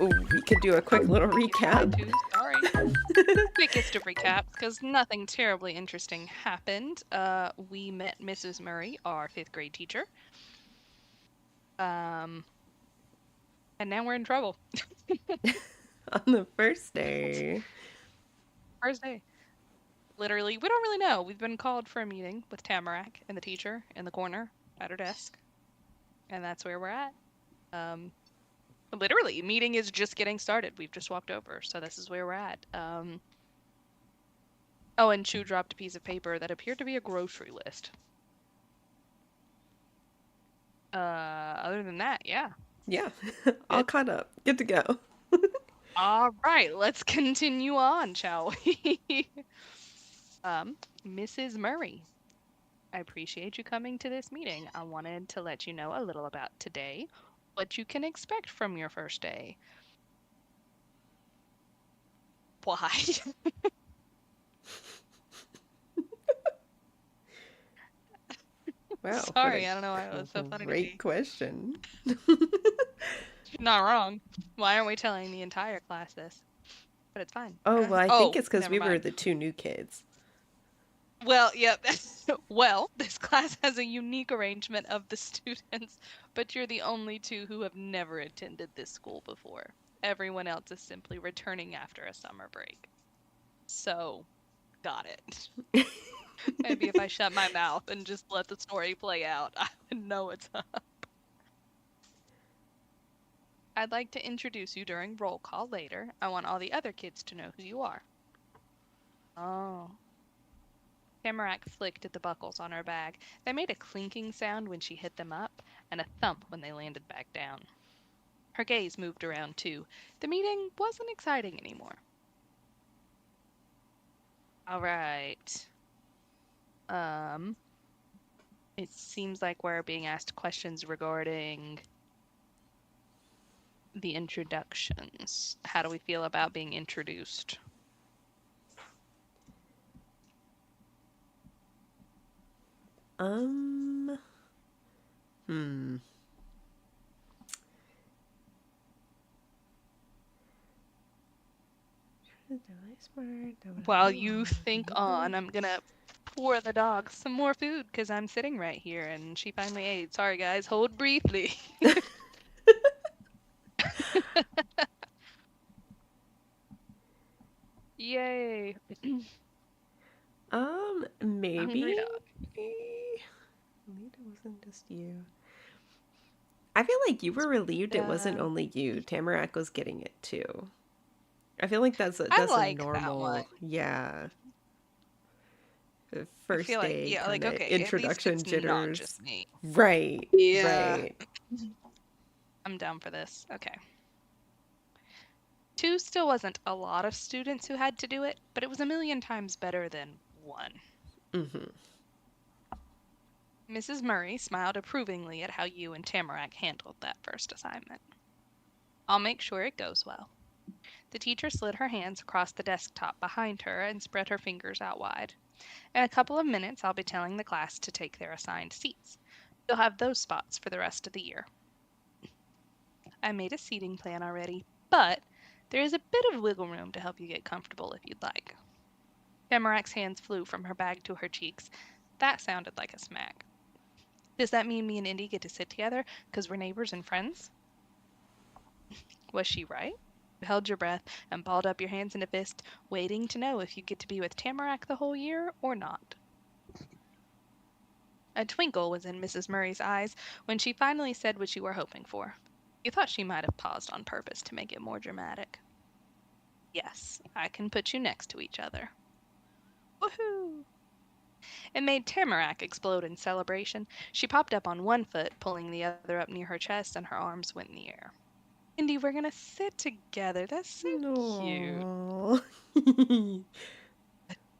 Ooh, we could do a quick little I recap. too, sorry. Quickest of recaps, because nothing terribly interesting happened. We met Mrs. Murray, our fifth grade teacher. Um, and now we're in trouble. On the first day. First day. Literally, we don't really know. We've been called for a meeting with Tamarack and the teacher in the corner at her desk, and that's where we're at. Um, literally, meeting is just getting started. We've just walked over, so this is where we're at. Oh, and Chu dropped a piece of paper that appeared to be a grocery list. Other than that, yeah. Yeah, all Good. caught up. Good to go. All right, let's continue on, shall we? Mrs. Murray, I appreciate you coming to this meeting. I wanted to let you know a little about today, what you can expect from your first day. Why? Wow, what Sorry, a I don't know why it was so funny to great me. question. You're not wrong. Why aren't we telling the entire class this? But it's fine. Oh, well, I think Oh, it's because never we were mind. the two new kids. Well, yep. Well, this class has a unique arrangement of the students, but you're the only two who have never attended this school before. Everyone else is simply returning after a summer break. So, got it. Maybe if I shut my mouth and just let the story play out, I would know it's up. I'd like to introduce you during roll call later. I want all the other kids to know who you are. Oh. Tamarack flicked at the buckles on her bag. They made a clinking sound when she hit them up, and a thump when they landed back down. Her gaze moved around too. The meeting wasn't exciting anymore. All right. Um, it seems like we're being asked questions regarding the introductions. How do we feel about being introduced? Um, hmm. While you think on, I'm gonna pour the dog some more food because I'm sitting right here and she finally ate. Sorry, guys, hold briefly. Yay. Maybe. Hungry dog. Maybe it wasn't just you. I feel like you were relieved it wasn't Uh, only you. Tamarack was getting it too. I feel like I that's a like that one. normal, yeah, I first feel like, day yeah, kind like, of okay, at least introduction it's not just jitters. me. Right, Yeah. right. I'm down for this. Okay. Two still wasn't a lot of students who had to do it, but it was a million times better than one. Hmm. Mrs. Murray smiled approvingly at how you and Tamarack handled that first assignment. I'll make sure it goes well. The teacher slid her hands across the desktop behind her and spread her fingers out wide. In a couple of minutes, I'll be telling the class to take their assigned seats. You'll have those spots for the rest of the year. I made a seating plan already, but there is a bit of wiggle room to help you get comfortable if you'd like. Tamarack's hands flew from her bag to her cheeks. That sounded like a smack. Does that mean me and Indy get to sit together because we're neighbors and friends? Was she right? You held your breath and balled up your hands in a fist, waiting to know if you get to be with Tamarack the whole year or not. A twinkle was in Mrs. Murray's eyes when she finally said what you were hoping for. You thought she might have paused on purpose to make it more dramatic. Yes, I can put you next to each other. Woohoo! It made Tamarack explode in celebration. She popped up on one foot, pulling the other up near her chest, and her arms went in the air. Indy, we're gonna sit together. That's so cute. No.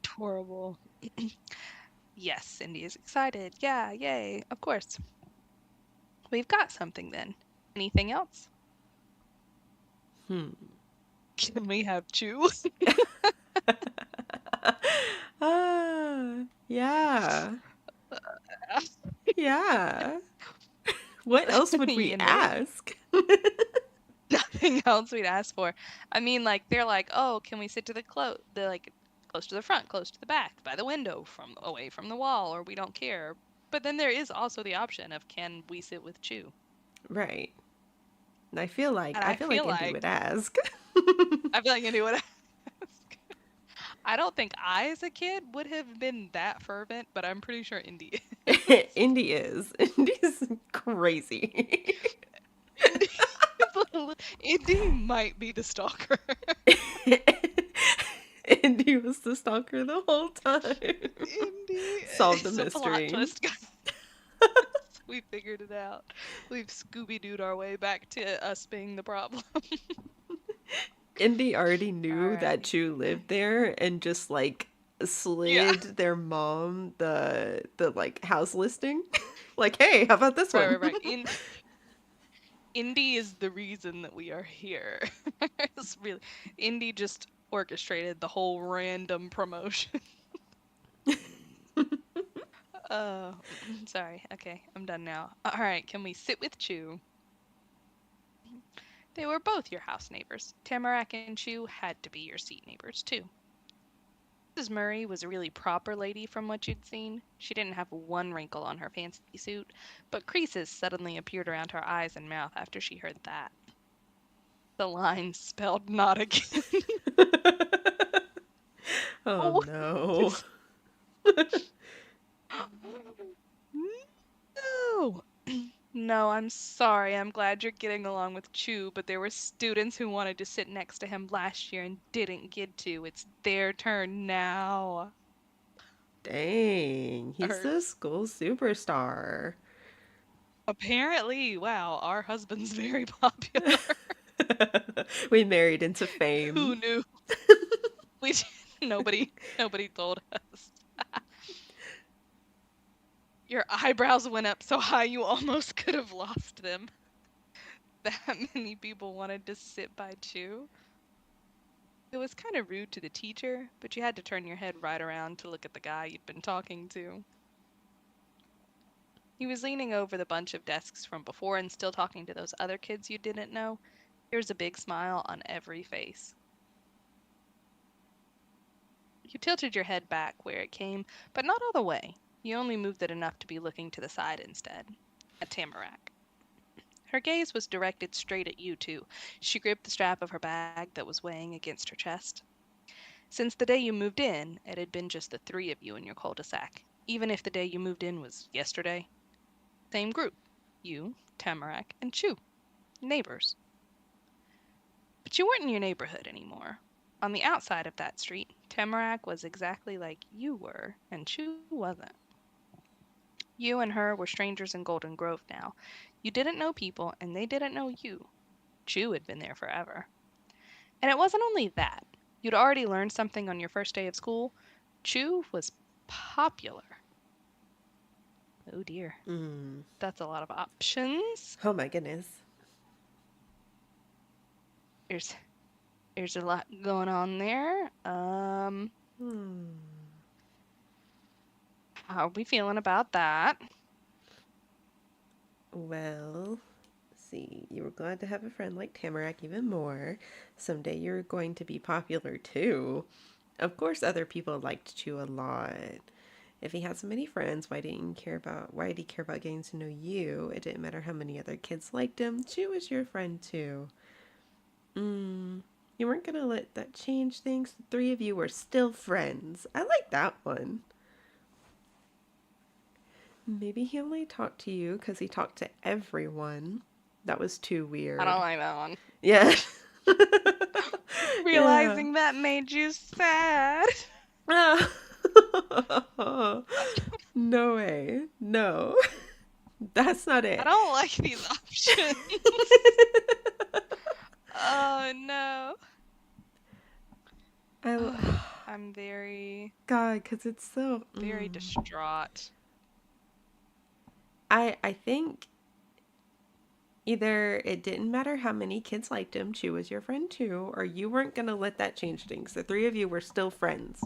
Adorable. Yes, Cindy is excited. Yeah, yay. Of course. We've got something then. Anything else? Hmm. Can we have Chew? Yeah. Yeah. What else would we You know, ask? nothing else we'd ask for. I mean, like they're like, oh, can we sit to the like close to the front, close to the back, by the window, from away from the wall, or we don't care. But then there is also the option of can we sit with Chew? Right. And I feel like And Indy would ask. I feel like Indy would ask. I don't think I, as a kid, would have been that fervent, but I'm pretty sure Indy is. Indy is. Indy's crazy. Indy, Indy might be the stalker. Indy was the stalker the whole time. Indy Solve the is a plot mystery. twist, guys. We figured it out. We've Scooby-Dooed our way back to us being the problem. Indy already knew Alright. that Chew lived there and just like slid their mom the like house listing. Like, hey, how about this one? Right. Indy is the reason that we are here. It's really Indy just orchestrated the whole random promotion. Sorry. Okay, I'm done now. All right, can we sit with Chew? They were both your house neighbors. Tamarack and Chew had to be your seat neighbors too. Mrs. Murray was a really proper lady from what you'd seen. She didn't have one wrinkle on her fancy suit, but creases suddenly appeared around her eyes and mouth after she heard that. The line spelled not again. Oh no. No. No, I'm sorry. I'm glad you're getting along with Chew, but there were students who wanted to sit next to him last year and didn't get to. It's their turn now. Dang, he's the school superstar. Apparently, wow, our husband's very popular. We married into fame. Who knew? We nobody told us. Your eyebrows went up so high you almost could have lost them. That many people wanted to sit by Chew. It was kind of rude to the teacher, but you had to turn your head right around to look at the guy you'd been talking to. He was leaning over the bunch of desks from before and still talking to those other kids you didn't know. There was a big smile on every face. You tilted your head back where it came, but not all the way. You only moved it enough to be looking to the side instead, at Tamarack. Her gaze was directed straight at you, too. She gripped the strap of her bag that was weighing against her chest. Since the day you moved in, it had been just the three of you in your cul-de-sac, even if the day you moved in was yesterday. Same group. You, Tamarack, and Chew. Neighbors. But you weren't in your neighborhood anymore. On the outside of that street, Tamarack was exactly like you were, and Chew wasn't. You and her were strangers in Golden Grove now. You didn't know people, and they didn't know you. Chew had been there forever. And it wasn't only that. You'd already learned something on your first day of school. Chew was popular. Oh dear. That's a lot of options. Oh my goodness. There's a lot going on there. How are we feeling about that? Well, see, you were glad to have a friend like Tamarack even more. Someday you're going to be popular too. Of course, other people liked Chew a lot. If he had so many friends, why did he care about getting to know you? It didn't matter how many other kids liked him. Chew was your friend too. You weren't gonna let that change things. The three of you were still friends. I like that one. Maybe he only talked to you because he talked to everyone. That was too weird. I don't like that one. Yeah. Realizing that made you sad. No way. No. That's not it. I don't like these options. Oh no. I'm very God, because it's so very distraught. I think Either it didn't matter how many kids liked him, she was your friend too, or you weren't going to let that change things. The three of you were still friends.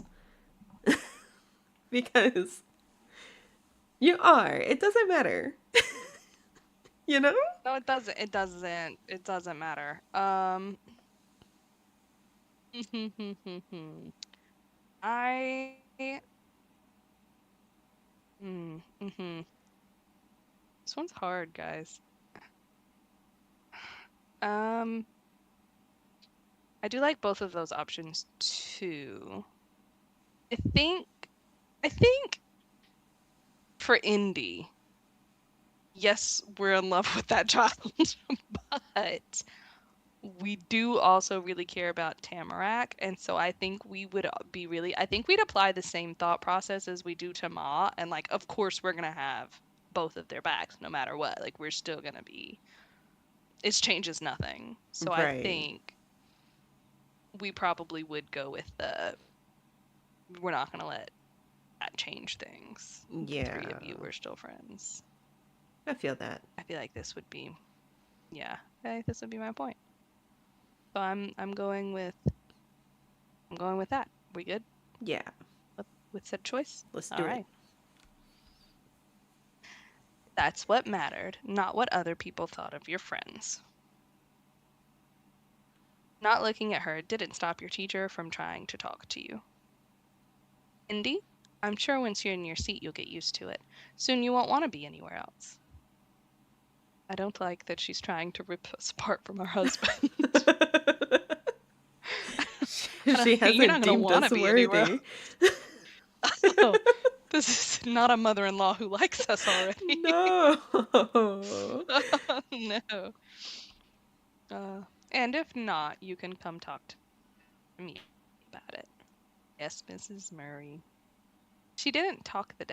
Because you are. It doesn't matter. You know? No, it doesn't. It doesn't. It doesn't matter. I. Mm-hmm. This one's hard, guys. Um, I do like both of those options too. I think. I think for Indy, yes, we're in love with that child, but we do also really care about Tamarack, and so I think we would be really, I think we'd apply the same thought process as we do to Ma, and like, of course, we're gonna have both of their backs no matter what. Like, we're still gonna be, it changes nothing. So I Right. think we probably would go with the, we're not gonna let that change things. The three Yeah. of you were still friends. I feel that. I feel like this would be, yeah, I think this would be my point. So I'm going with that. We good Yeah. with said choice? Let's All do it. right. That's what mattered, not what other people thought of your friends. Not looking at her didn't stop your teacher from trying to talk to you. Indy, I'm sure once you're in your seat, you'll get used to it. Soon you won't want to be anywhere else. I don't like that she's trying to rip us apart from our husband. She You're not hasn't going to deemed want us to be anywhere worthy. else. Oh, this is not a mother-in-law who likes us already. No. No. And if not, you can come talk to me about it. Yes, Mrs. Murray. She didn't talk the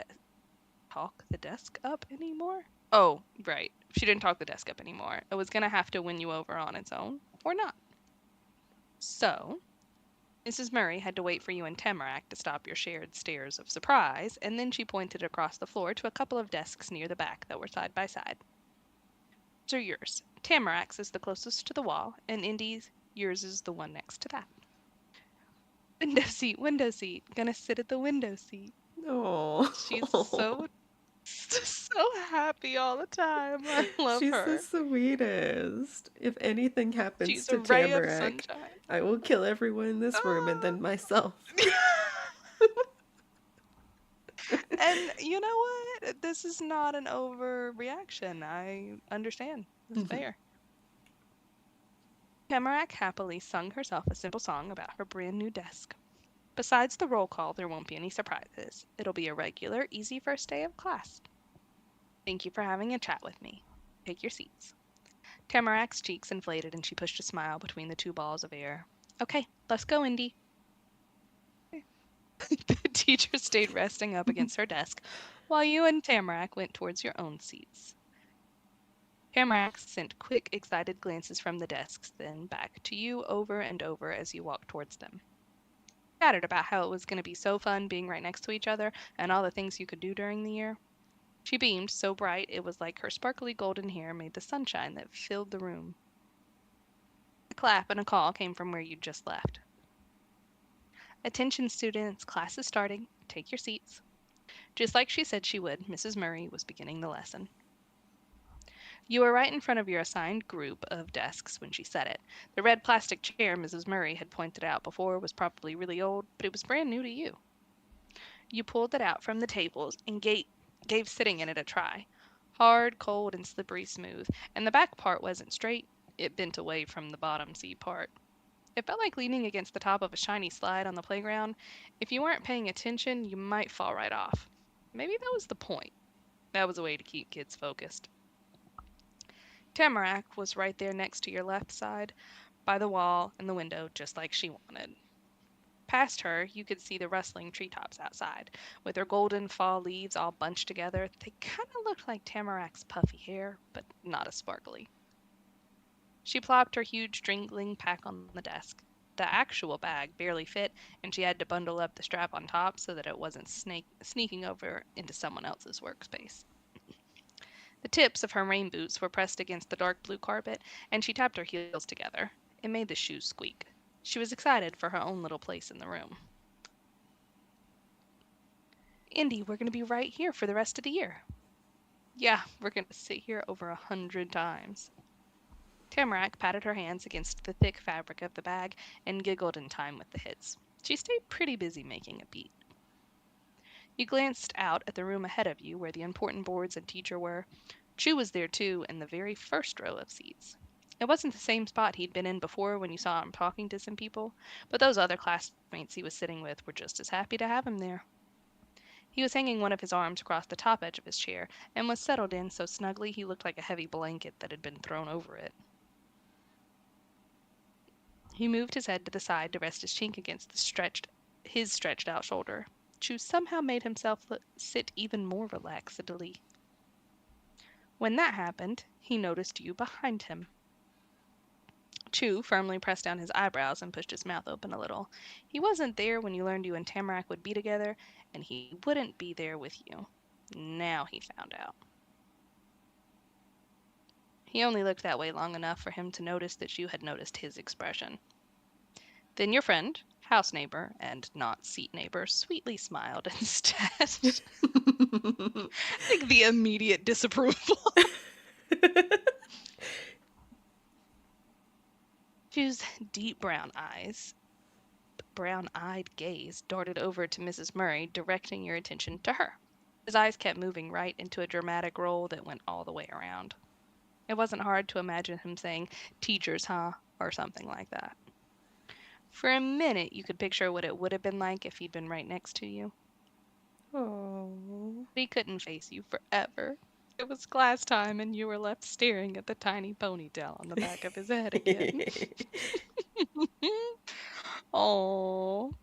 desk up anymore? Oh, right. She didn't talk the desk up anymore. It was gonna have to win you over on its own, or not. So, Mrs. Murray had to wait for you and Tamarack to stop your shared stares of surprise, and then she pointed across the floor to a couple of desks near the back that were side by side. Those are yours. Tamarack's is the closest to the wall, and Indy's, yours is the one next to that. Window seat, window seat. Gonna sit at the window seat. No. She's so happy all the time. I love She's the her. sweetest. If anything happens She's a to ray of Tamarack, sunshine. I will kill everyone in this room and Ah. then myself. And you know what? This is not an overreaction. I understand. It's fair. Tamarack happily sung herself a simple song about her brand new desk. Besides the roll call, there won't be any surprises. It'll be a regular, easy first day of class. Thank you for having a chat with me. Take your seats. Tamarack's cheeks inflated and she pushed a smile between the two balls of air. Okay, let's go, Indy. The teacher stayed resting up against her desk while you and Tamarack went towards your own seats. Tamarack sent quick, excited glances from the desks, then back to you over and over as you walked towards them. Chattered about how it was going to be so fun being right next to each other and all the things you could do during the year. She beamed so bright it was like her sparkly golden hair made the sunshine that filled the room. A clap and a call came from where you'd just left. Attention students, class is starting. Take your seats. Just like she said she would, Mrs. Murray was beginning the lesson. You were right in front of your assigned group of desks when she said it. The red plastic chair Mrs. Murray had pointed out before was probably really old, but it was brand new to you. You pulled it out from the tables and gave sitting in it a try. Hard, cold, and slippery smooth, and the back part wasn't straight. It bent away from the bottom seat part. It felt like leaning against the top of a shiny slide on the playground. If you weren't paying attention, you might fall right off. Maybe that was the point. That was a way to keep kids focused. Tamarack was right there next to your left side, by the wall and the window, just like she wanted. Past her, you could see the rustling treetops outside. With their golden fall leaves all bunched together, they kind of looked like Tamarack's puffy hair, but not as sparkly. She plopped her huge dringling pack on the desk. The actual bag barely fit, and she had to bundle up the strap on top so that it wasn't sneaking over into someone else's workspace. The tips of her rain boots were pressed against the dark blue carpet, and she tapped her heels together. It made the shoes squeak. She was excited for her own little place in the room. Indy, we're going to be right here for the rest of the year. Yeah, we're going to sit here over 100 times. Tamarack patted her hands against the thick fabric of the bag and giggled in time with the hits. She stayed pretty busy making a beat. You glanced out at the room ahead of you where the important boards and teacher were. Chu was there too, in the very first row of seats. It wasn't the same spot he'd been in before when you saw him talking to some people, but those other classmates he was sitting with were just as happy to have him there. He was hanging one of his arms across the top edge of his chair and was settled in so snugly he looked like a heavy blanket that had been thrown over it. He moved his head to the side to rest his cheek against his stretched out shoulder. Chu somehow made himself sit even more relaxedly. When that happened, he noticed you behind him. Chu firmly pressed down his eyebrows and pushed his mouth open a little. He wasn't there when you learned you and Tamarack would be together, and he wouldn't be there with you. Now he found out. He only looked that way long enough for him to notice that you had noticed his expression. Then your friend, house neighbor, and not seat neighbor sweetly smiled instead. Like the immediate disapproval. Chu's deep brown-eyed gaze darted over to Mrs. Murray, directing your attention to her. His eyes kept moving right into a dramatic roll that went all the way around. It wasn't hard to imagine him saying, "Teachers, huh?" or something like that. For a minute, you could picture what it would have been like if he'd been right next to you. Oh. But he couldn't face you forever. It was class time, and you were left staring at the tiny ponytail on the back of his head again. Oh,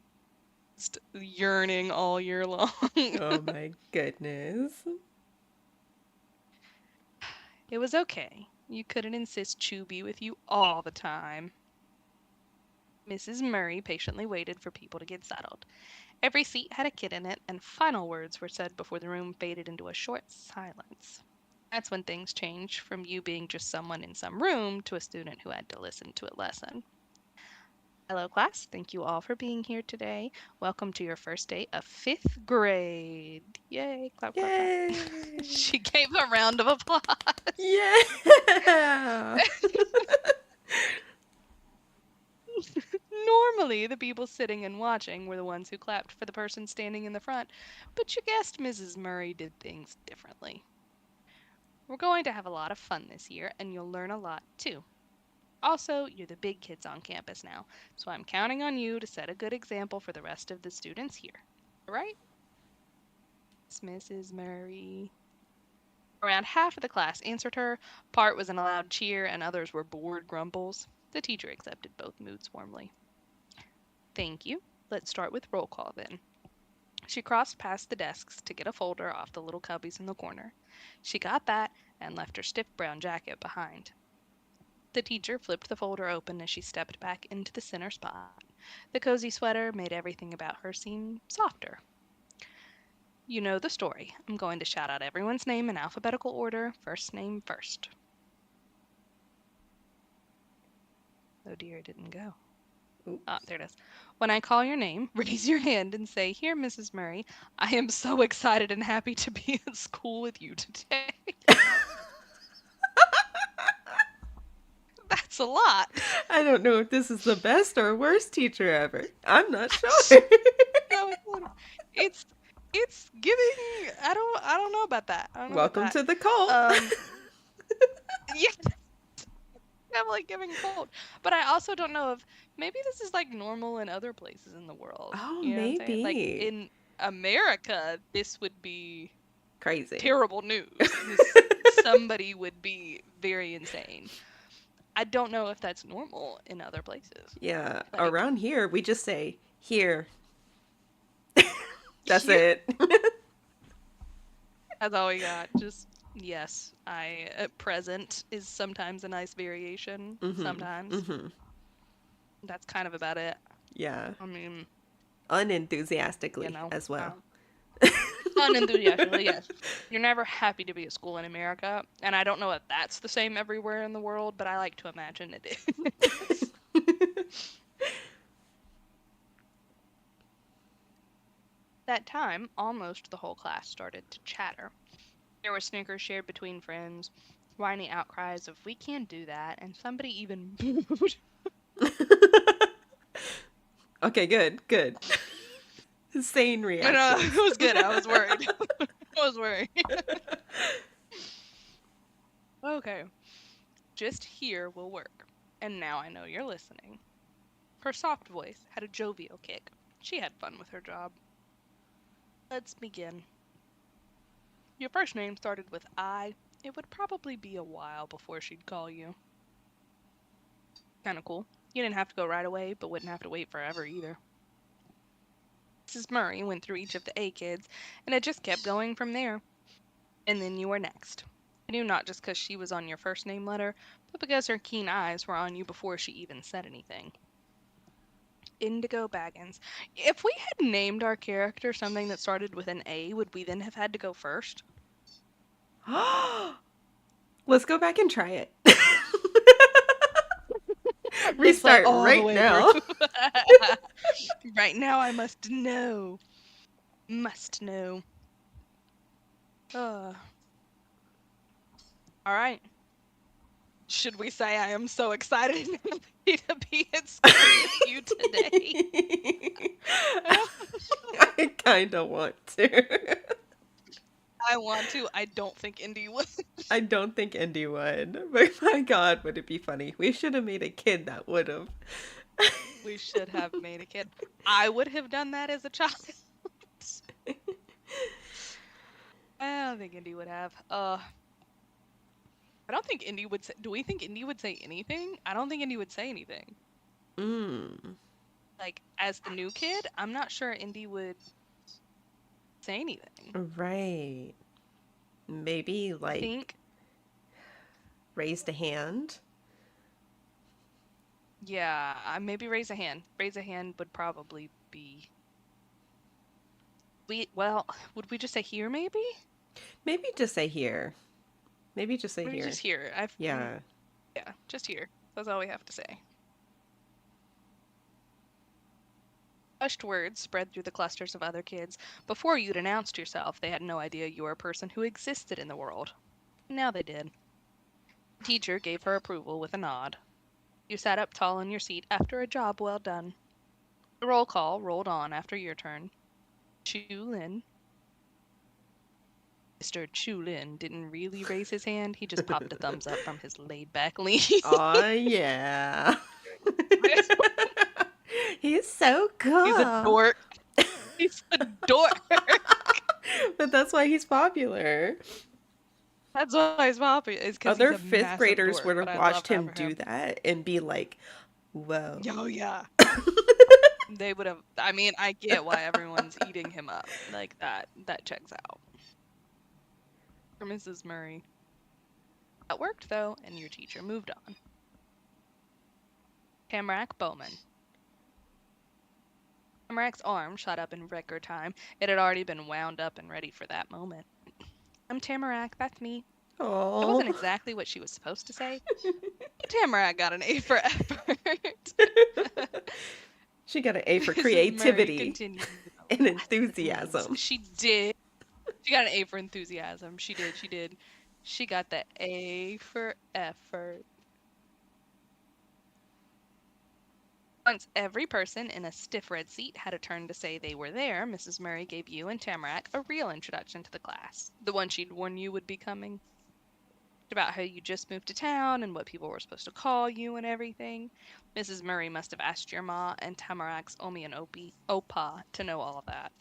just yearning all year long. Oh my goodness. It was okay. You couldn't insist Chu be with you all the time. Mrs. Murray patiently waited for people to get settled. Every seat had a kid in it, and final words were said before the room faded into a short silence. That's when things changed from you being just someone in some room to a student who had to listen to a lesson. Hello, class. Thank you all for being here today. Welcome to your first day of 5th grade. Yay. Clap, clap, clap. Yay! She gave a round of applause. Yeah! Normally, the people sitting and watching were the ones who clapped for the person standing in the front, but you guessed Mrs. Murray did things differently. We're going to have a lot of fun this year, and you'll learn a lot too. Also, you're the big kids on campus now, so I'm counting on you to set a good example for the rest of the students here. All right? It's Mrs. Murray. Around half of the class answered her. Part was an loud cheer, and others were bored grumbles. The teacher accepted both moods warmly. Thank you. Let's start with roll call then. She crossed past the desks to get a folder off the little cubbies in the corner. She got that and left her stiff brown jacket behind. The teacher flipped the folder open as she stepped back into the center spot. The cozy sweater made everything about her seem softer. You know the story. I'm going to shout out everyone's name in alphabetical order, first name first. Oh dear, it didn't go. Oops. Ah, there it is. When I call your name, raise your hand and say, "Here, Mrs. Murray, I am so excited and happy to be at school with you today." That's a lot. I don't know if this is the best or worst teacher ever. I'm not sure. No, it's giving. I don't know about that. I don't know Welcome about to the cult. that. Yeah, definitely giving cold. But I also don't know if maybe this is like normal in other places in the world. Oh, You know what I'm saying? Like maybe. in America, this would be Crazy. terrible news. Somebody would be very insane. I don't know if that's normal in other places. Yeah, Like, around here we just say here. That's here? it. That's all we got. Just yes, I present is sometimes a nice variation. Sometimes that's kind of about it. Yeah, I mean, unenthusiastically you know, as well. Unenthusiastically, yes. You're never happy to be at school in America, and I don't know if that's the same everywhere in the world, but I like to imagine it is. That time, almost the whole class started to chatter. There were snickers shared between friends, whiny outcries of "we can't do that," and somebody even booed. Okay, good, good. Sane I know, it reactions. was good. I was worried. I was worried. Okay, just here will work. And now I know you're listening. Her soft voice had a jovial kick. She had fun with her job. Let's begin. Your first name started with I. It would probably be a while before she'd call you. Kinda cool. You didn't have to go right away, but wouldn't have to wait forever either. Mrs. Murray went through each of the A kids, and it just kept going from there. And then you were next. I knew not just because she was on your first name letter, but because her keen eyes were on you before she even said anything. Indigo Baggins. If we had named our character something that started with an A, would we then have had to go first? Let's go back and try it. Just like Restart all the right way now. through. Right now, I must know. Must know. Uh, all right. Should we say I am so excited and happy to be at school with you today? I kind of want to. I want to. I don't think Indy would. I don't think Indy would, but my God, would it be funny? We should have made a kid that would have. We should have made a kid. I would have done that as a child. I don't think Indy would have. I don't think Indy would say. Do we think Indy would say anything? I don't think Indy would say anything. Mm, Like, as the new kid, I'm not sure Indy would say anything. right. Maybe I like think, raised a hand. yeah, maybe raise a hand. Raise a hand would probably be. Well, would we just say here, maybe? Maybe just say here. Maybe just say Maybe here. just here. Yeah. Yeah, just here. That's all we have to say. Hushed words spread through the clusters of other kids. Before you'd announced yourself, they had no idea you were a person who existed in the world. Now they did. The teacher gave her approval with a nod. You sat up tall in your seat after a job well done. The roll call rolled on after your turn. Chu Lin. Mr. Chu Lin didn't really raise his hand, he just popped a thumbs up from his laid back lean. Oh yeah. He's so cool. He's a dork. He's a dork. But that's why he's popular. That's why he's popular. Is because Other he's a fifth massive graders dork, would but have I watched love that him for do him. that and be like, whoa. Oh yeah. They would have. I mean, I get why everyone's eating him up like that. That checks out. For Mrs. Murray, that worked though, and your teacher moved on. Tamarack Bowman. Tamarack's arm shot up in record time. It had already been wound up and ready for that moment. I'm Tamarack. That's me. That Oh. wasn't exactly what she was supposed to say. But Tamarack got an A for effort. She got an A for Mrs. Murray creativity continued. and enthusiasm. She did. She got an A for enthusiasm. She did. She did. She got the A for effort. Once every person in a stiff red seat had a turn to say they were there, Mrs. Murray gave you and Tamarack a real introduction to the class. The one she'd warned you would be coming. About how you just moved to town and what people were supposed to call you and everything. Mrs. Murray must have asked your ma and Tamarack's Omi and Opa to know all that.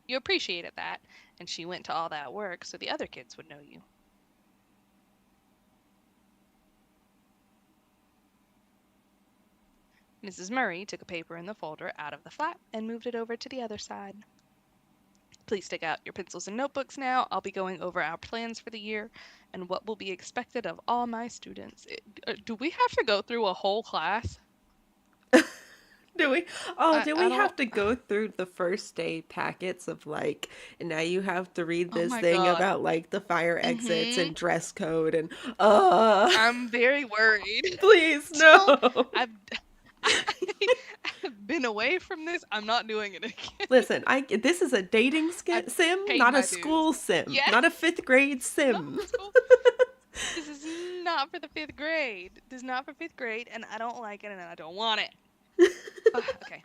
You appreciated that, and she went to all that work so the other kids would know you. Mrs. Murray took a paper in the folder out of the flap and moved it over to the other side. Please take out your pencils and notebooks now. I'll be going over our plans for the year and what will be expected of all my students. Do we have to go through a whole class? Do we? Oh, do I we don't. have to go through the first day packets of like, and now you have to read Oh this my thing God. about like the fire exits Mm-hmm. and dress code and uh I'm very worried. please Don't. no. I've I've been away from this. I'm not doing it again. Listen, this is a dating I've sim, paid not a my dues. school sim, Yeah, not a fifth grade not sim. for school. This is not for the fifth grade. This is not for fifth grade, and I don't like it, and I don't want it. Okay.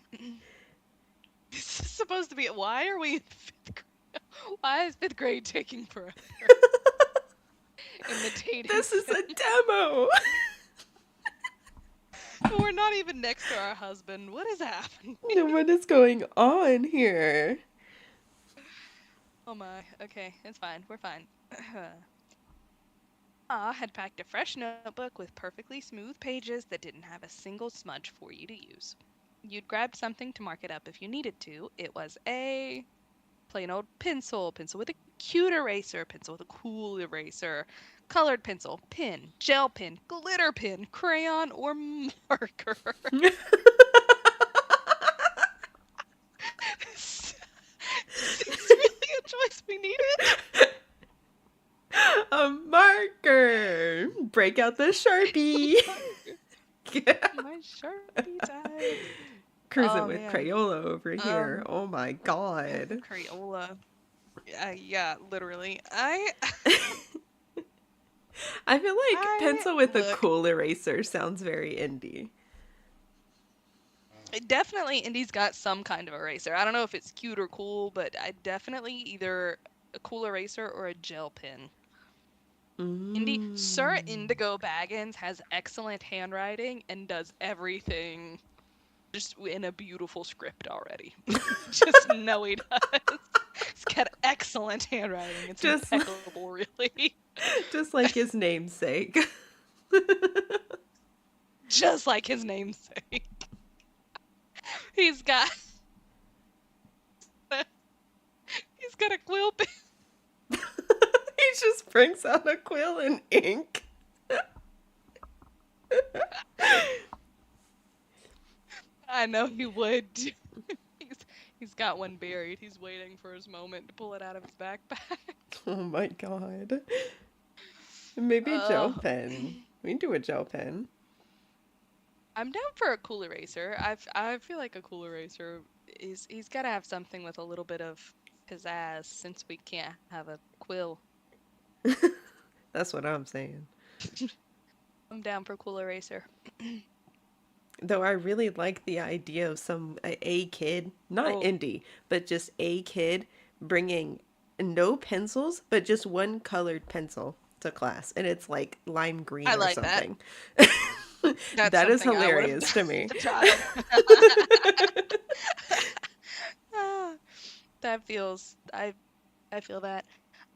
This is supposed to be. Why are we in fifth grade? Why is fifth grade taking forever in the dating This is sim? a demo. We're not even next to our husband. What is happening? What is going on here? Oh my. Okay, it's fine. We're fine. Ah had packed a fresh notebook with perfectly smooth pages that didn't have a single smudge for you to use. You'd grab something to mark it up if you needed to. It was a plain old pencil, pencil with a cute eraser, pencil with a cool eraser, colored pencil, pen, gel pen, glitter pen, crayon, or marker. Is this really a choice we needed? A marker. Break out the Sharpie. My Sharpie time. Cruising Oh with man. Crayola over here. Um, Oh my god. Crayola. Yeah, literally. I I feel like I pencil with a look. cool eraser sounds very indie. Definitely Indy's got some kind of eraser. I don't know if it's cute or cool, but I definitely either a cool eraser or a gel pen. Indy, Sir Mm. Indigo Baggins has excellent handwriting and does everything just in a beautiful script already. Just know he does. He's got excellent handwriting. It's Just, impeccable, really. just like his namesake. Just like his namesake. He's got he's got a quill pen. He just brings out a quill and ink. I know he would. He's he's got one buried. He's waiting for his moment to pull it out of his backpack. Oh my god. Maybe a gel Oh, pen. We can do a gel pen. I'm down for a cool eraser. I feel like a cool eraser is he's got to have something with a little bit of pizzazz since we can't have a quill. That's what I'm saying. I'm down for a cool eraser. Though I really like the idea of a kid, not Oh, indie, but just a kid bringing no pencils, but just one colored pencil to class, and it's like lime green I or like that. something. That's That is something I would have hilarious done to as me. a child. Ah, that feels I feel that.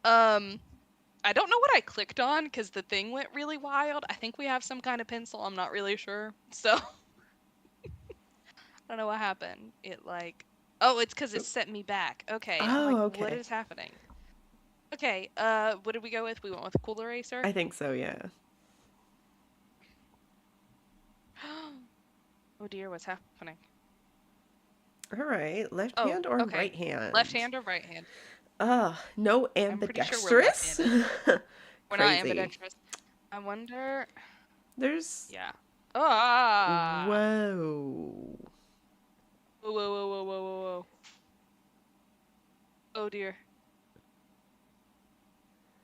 Um I don't know what I clicked on because the thing went really wild. I think we have some kind of pencil. I'm not really sure. So I don't know what happened. It like, oh, it's because it set me back. Okay, I'm like, Oh, what okay. is happening? Okay, what did we go with? We went with a cool eraser. I think so, yeah. Oh dear, what's happening? All right, left Oh, hand or okay. right hand? Left hand or right hand? No I'm pretty sure we're ambidextrous. left-handed. We're not Crazy. ambidextrous. I wonder. There's Yeah. Ah. whoa. Whoa, whoa, whoa, whoa, whoa, whoa, whoa. Oh dear.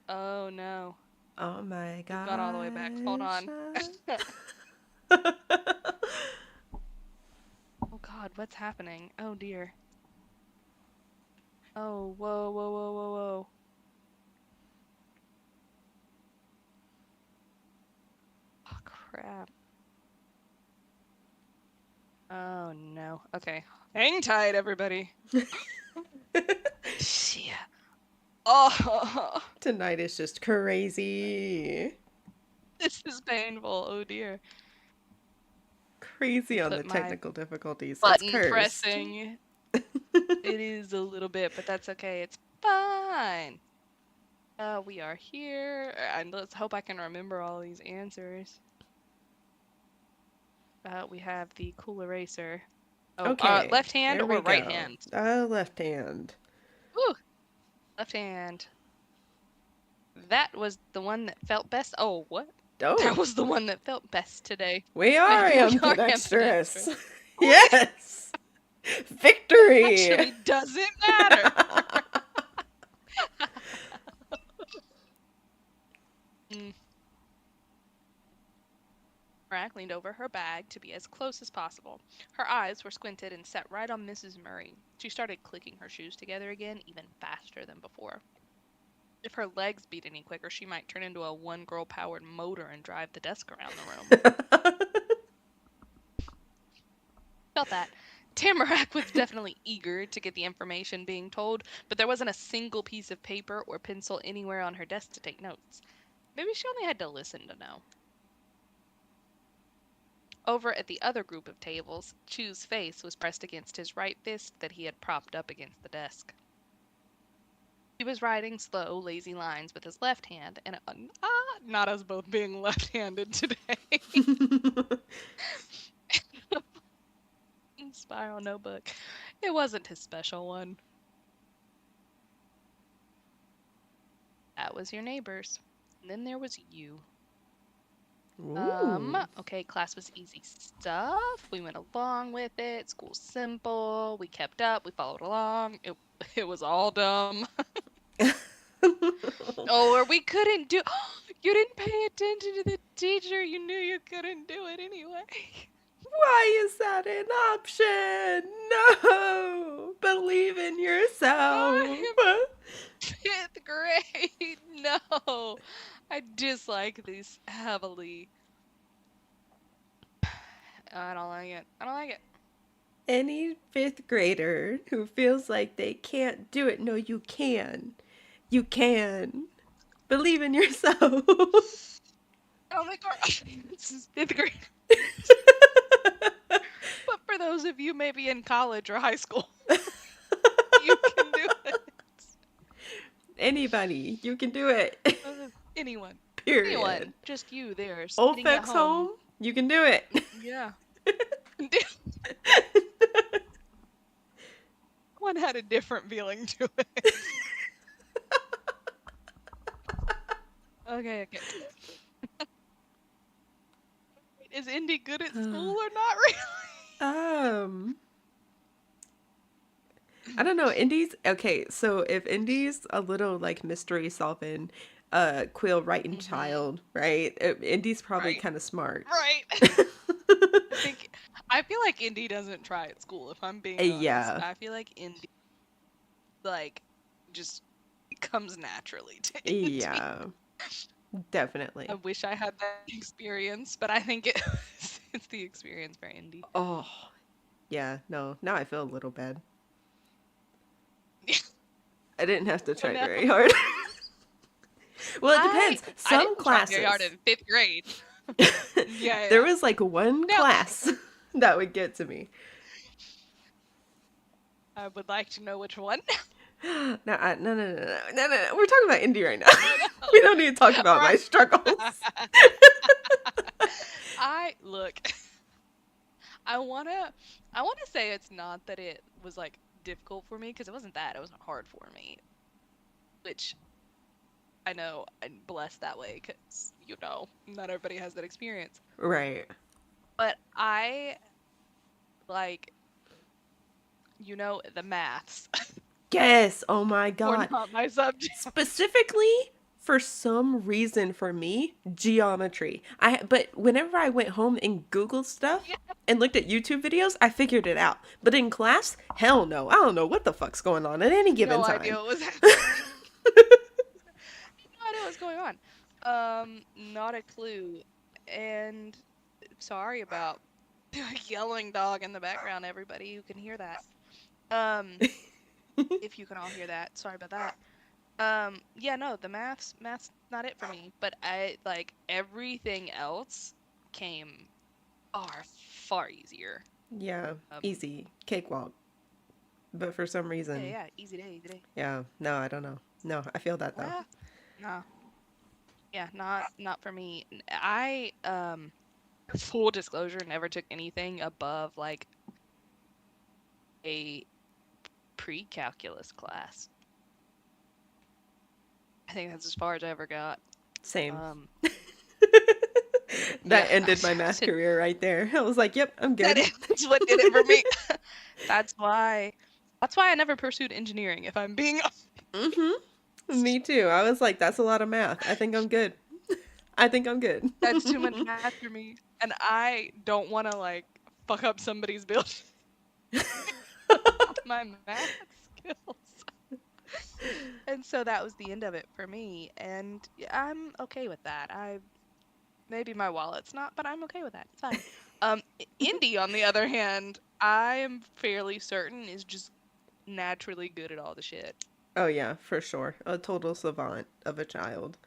Oh no. Oh my We've gone all the way back. Hold gosh. on. Oh god, what's happening? Oh dear. Oh, whoa, whoa, whoa, whoa, whoa. Oh crap. Oh no. Okay. Hang tight, everybody. Yeah. Oh, Tonight is just crazy. this is painful. Oh dear. Crazy on the Put my technical difficulties. It's button cursed. pressing. It is a little bit, but that's okay. It's fine. We are here, and let's hope I can remember all these answers. We have the cool eraser. Oh, Okay, left hand there we or right go. hand? Left hand. Ooh, left hand. That was the one that felt best. Oh, what? That Oh, was the one that felt best today. we are Maybe we are ambidextrous. ambidextrous. Wait, Yes! Victory! actually doesn't matter. Mm. Rack leaned over her bag to be as close as possible. Her eyes were squinted and set right on Mrs. Murray. She started clicking her shoes together again, even faster than before. If her legs beat any quicker, she might turn into a one-girl powered motor and drive the desk around the room. Felt that. Tamarack was definitely eager to get the information being told, but there wasn't a single piece of paper or pencil anywhere on her desk to take notes. Maybe she only had to listen to know. Over at the other group of tables, Chu's face was pressed against his right fist that he had propped up against the desk. He was writing slow, lazy lines with his left hand, and not us both being left-handed today. Spiral notebook. It wasn't his special one. That was your neighbors. And then there was you. Ooh. Okay, class was easy stuff. We went along with it. School's simple. We kept up. We followed along. It was all dumb. Oh, or we couldn't do. You didn't pay attention to the teacher. You knew you couldn't do it anyway. Why is that an option? No! Believe in yourself! I'm 5th grade. No, I dislike these heavily. I don't like it. I don't like it. Any fifth grader who feels like they can't do it, no, you can. You can. Believe in yourself. I don't think this is 5th grade. But for those of you maybe in college or high school, you can do it. Anybody, you can do it. Anyone. Period. Anyone. Just you there, Old sitting at folks home. home, you can do it. Yeah. One had a different feeling to it. Okay. Is Indy good at school or not really? I don't know. Indy's okay. So if Indy's a little like mystery solving, quill writing child, right? Indy's probably Right. kind of smart. Right. I feel like Indy doesn't try at school, if I'm being honest. Yeah. I feel like Indy just comes naturally to Indy. Yeah. Definitely. I wish I had that experience, but I think it's the experience for Indy. Oh. Yeah, no. Now I feel a little bad. I didn't have to try very hard. Well, it depends. I didn't try very hard in 5th grade. Yeah. There was like one class that would get to me. I would like to know which one. No. We're talking about Indy right now. We don't need to talk about my struggles. I wanna say it's not that it was like difficult for me, because it wasn't that. It wasn't hard for me. Which I know I'm blessed that way, because not everybody has that experience. Right. But I the maths. Yes. Oh my God. Were not my subject. Specifically, for some reason for me, geometry. But whenever I went home and Googled stuff and looked at YouTube videos, I figured it out. But in class, hell no. I don't know what the fuck's going on at any given time. No idea what was happening. No idea what's going on. Not a clue. And sorry about the yelling dog in the background, everybody. You can hear that. If you can all hear that. Sorry about that. Yeah, no, the math's not it for me. But everything else came far easier. Yeah, easy. Cakewalk. But for some reason. Yeah, easy day. Yeah, no, I don't know. No, I feel that though. No. Yeah, not for me. I full disclosure, never took anything above a pre-calculus class. I think that's as far as I ever got. Same. Um, That yeah, ended my math career right there. I was like, yep, I'm that good. is what did it for me. That's why. That's why I never pursued engineering. If I'm being Mm-hmm. honest, Me too. I was like, that's a lot of math. I think I'm good. I think I'm good. that's too much math for me, and I don't want to like fuck up somebody's build on my math skills. And so that was the end of it for me, and I'm okay with that. I maybe my wallet's not, but I'm okay with that. It's fine. Indy, on the other hand, I am fairly certain is just naturally good at all the shit. Oh yeah, for sure. A total savant of a child.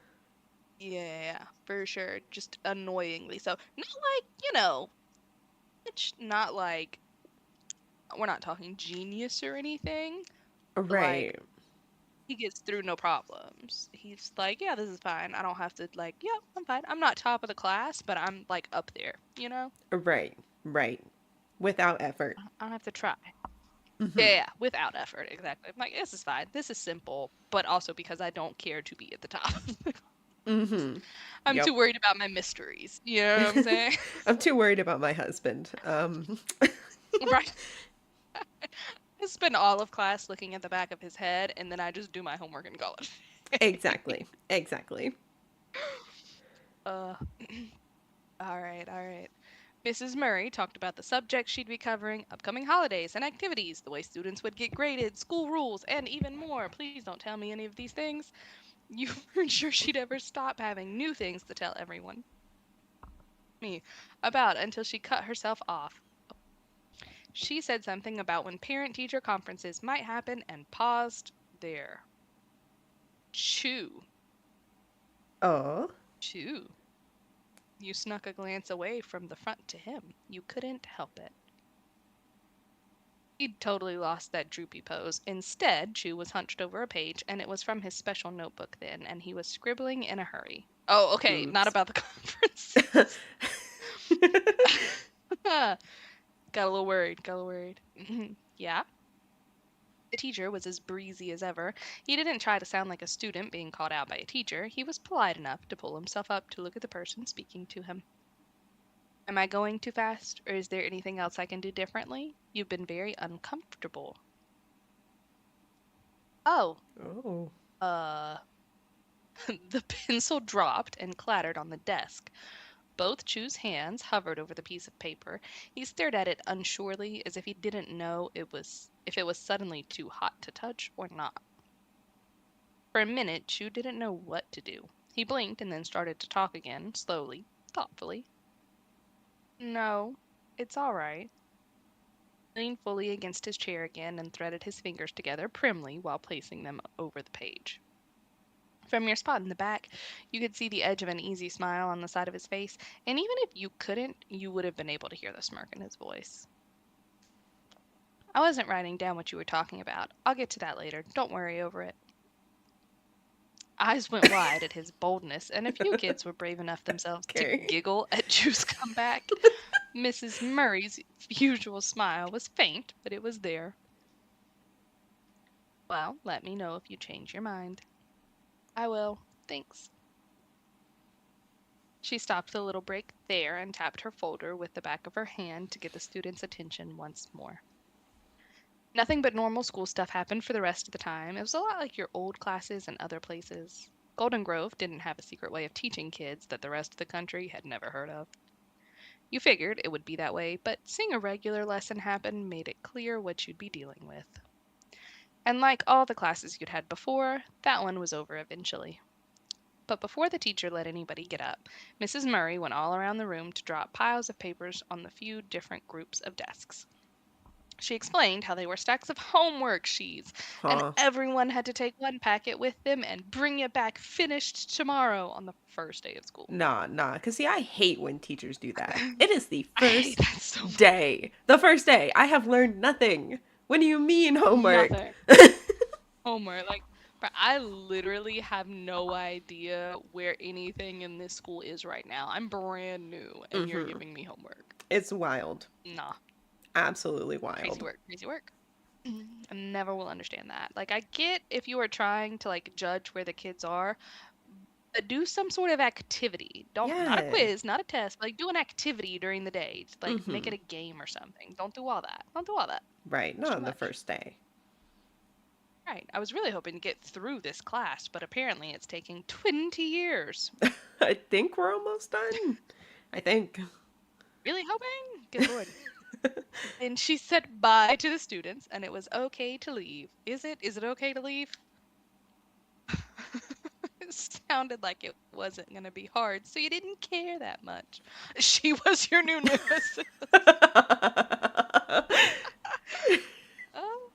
Yeah, for sure. Just annoyingly so. Not like, you know, it's not like we're not talking genius or anything. Like, Right. he gets through no problems. He's like, yeah, this is fine. I don't have to, like, yeah, I'm fine. I'm not top of the class, but I'm, like, up there, you know? Right. Right. Without effort. I don't have to try. Mm-hmm. Yeah, without effort, exactly. I'm like, this is fine. This is simple, but also because I don't care to be at the top. Mm-hmm. I'm too Yep. worried about my mysteries. You know what I'm saying? I'm too worried about my husband. Right. I spend all of class looking at the back of his head, and then I just do my homework in college. Exactly. Exactly. uh, all right, all right. Mrs. Murray talked about the subjects she'd be covering, upcoming holidays and activities, the way students would get graded, school rules, and even more. Please don't tell me any of these things. You weren't sure she'd ever stop having new things to tell everyone. Me about until she cut herself off. She said something about when parent teacher conferences might happen and paused there. Chew. Oh. Chew. You snuck a glance away from the front to him. You couldn't help it. He'd totally lost that droopy pose. Instead, Chew was hunched over a page, and it was from his special notebook then, and he was scribbling in a hurry. Oh, okay, not Oops. about the conferences. Got a little worried, got a little worried. Yeah? The teacher was as breezy as ever. He didn't try to sound like a student being called out by a teacher. He was polite enough to pull himself up to look at the person speaking to him. Am I going too fast, or is there anything else I can do differently? You've been very uncomfortable. Oh, Oh. uh, the pencil dropped and clattered on the desk. Both Chew's hands hovered over the piece of paper. He stared at it unsurely, as if he didn't know if it was suddenly too hot to touch or not. For a minute, Chew didn't know what to do. He blinked and then started to talk again, slowly, thoughtfully. No, it's all right. He leaned fully against his chair again and threaded his fingers together primly while placing them over the page. From your spot in the back, you could see the edge of an easy smile on the side of his face, and even if you couldn't, you would have been able to hear the smirk in his voice. I wasn't writing down what you were talking about. I'll get to that later. Don't worry over it. Eyes went wide at his boldness, and a few kids were brave enough themselves to Okay. giggle at Chew's comeback. Mrs. Murray's usual smile was faint, but it was there. Well, let me know if you change your mind. I will. Thanks. She stopped the little break there and tapped her folder with the back of her hand to get the students' attention once more. Nothing but normal school stuff happened for the rest of the time. It was a lot like your old classes and other places. Golden Grove didn't have a secret way of teaching kids that the rest of the country had never heard of. You figured it would be that way, but seeing a regular lesson happen made it clear what you'd be dealing with. And like all the classes you'd had before, that one was over eventually. But before the teacher let anybody get up, Mrs. Murray went all around the room to drop piles of papers on the few different groups of desks. She explained how they were stacks of homework sheets, and Huh. everyone had to take one packet with them and bring it back finished tomorrow on the first day of school. Nah, nah. Because, see, I hate when teachers do that. It is the I hate first that so much. day. The first day. I have learned nothing. What do you mean, homework? Nothing. Homework. Like, but I literally have no idea where anything in this school is right now. I'm brand new, and you're Mm-hmm. giving me homework. It's wild. Nah. Absolutely Crazy wild. work. Crazy work. I never will understand that. Like, I get if you are trying to like judge where the kids are, but do some sort of activity. Don't Not a Yeah. quiz, not a test, but like do an activity during the day. Like make Mm-hmm. it a game or something. Don't do all that. Don't do all that. Right. It's Not too on the much. first day. Right. I was really hoping to get through this class, but apparently it's taking 20 years. I think we're almost done. I think. Really hoping? Good lord. And she said bye to the students, and it was okay to leave. Is it? Is it okay to leave? It sounded like it wasn't going to be hard, so you didn't care that much. She was your new nemesis. Oh,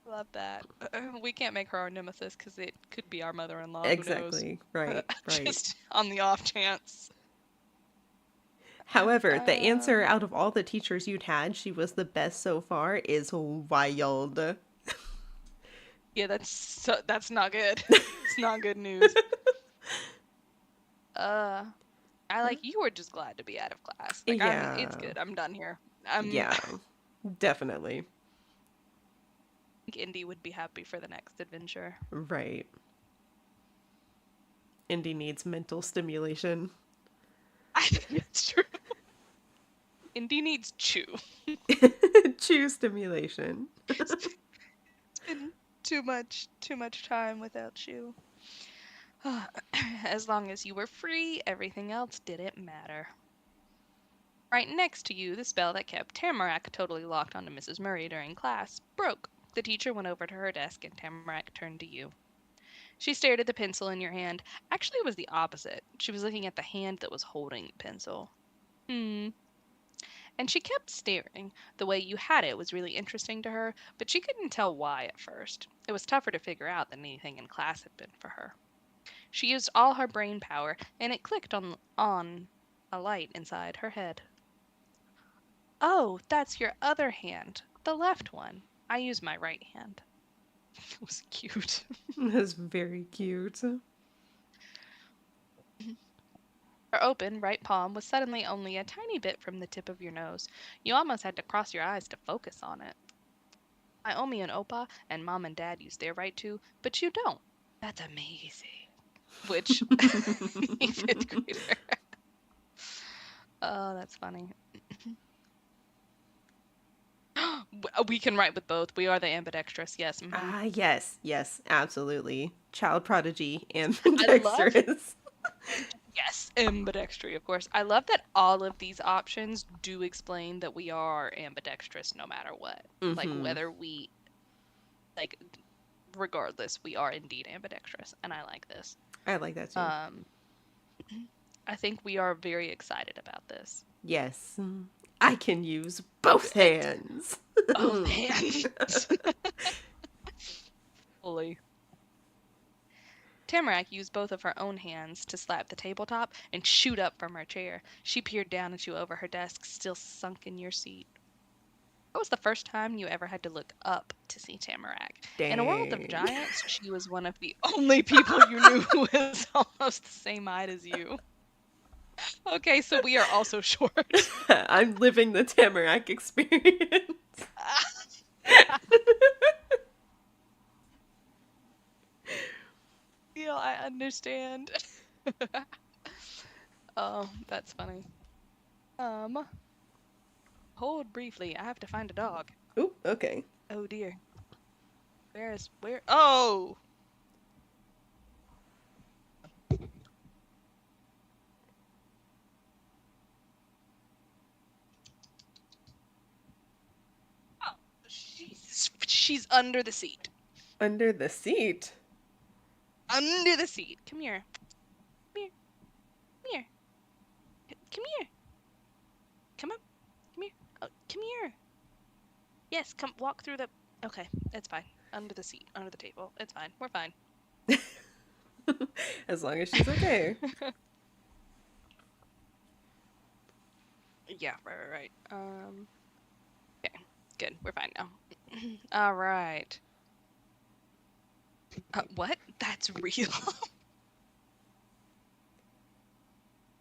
love that. We can't make her our nemesis because it could be our mother-in-law. Who knows? Exactly. Right. Right. Just on the off chance. However, the answer Um, out of all the teachers you'd had, she was the best so far, is wild. yeah, that's not good. It's not good news. Uh, I like you were just glad to be out of class. Like it's Yeah. good. I'm done here. I Yeah. Definitely. think Indy would be happy for the next adventure. Right. Indy needs mental stimulation. I think it's true. Indy needs chew. Chew stimulation. It's been too much time without chew. As long as you were free, everything else didn't matter. Right next to you, the spell that kept Tamarack totally locked onto Mrs. Murray during class broke. The teacher went over to her desk and Tamarack turned to you. She stared at the pencil in your hand. Actually, it was the opposite. She was looking at the hand that was holding the pencil. Hmm. And she kept staring. The way you had it was really interesting to her, but she couldn't tell why at first. It was tougher to figure out than anything in class had been for her. She used all her brain power, and it clicked on a light inside her head. Oh, that's your other hand, the left one. I use my right hand. It was cute. That's very cute. Her open right palm was suddenly only a tiny bit from the tip of your nose. You almost had to cross your eyes to focus on it. Naomi and Opa and Mom and Dad use their right too, but you don't. That's amazing. Which, fifth grader. Oh, that's funny. We can write with both. We are the ambidextrous. Yes. Ah, yes, yes, absolutely. Child prodigy and I love. dexterous. Yes, ambidextry, of course. I love that all of these options do explain that we are ambidextrous no matter what. Like Mm-hmm. whether we like regardless, we are indeed ambidextrous, and I like this. I like that too. Um I think we are very excited about this. Yes. I can use both hands. Oh man. Fully. Tamarack used both of her own hands to slap the tabletop and shoot up from her chair. She peered down at you over her desk, still sunk in your seat. What was the first time you ever had to look up to see Tamarack? In a world of Dang. giants, she was one of the only people you knew who was almost the same height as you. Okay, so we are also short. I'm living the Tamarack experience. Feel I understand. Oh, that's funny. Um, hold briefly. I have to find a dog. Ooh, okay. Oh dear. Where? Oh! Oh, she's under the seat. Under the seat. Under the seat. Come here. Come here. Come here. Come here. Come up. Come here. Oh, come here. Yes, come walk through the. Okay, it's fine. Under the seat, under the table. It's fine. We're fine. As long as she's okay. Yeah, right. Okay, good. We're fine now. All right. What? That's real.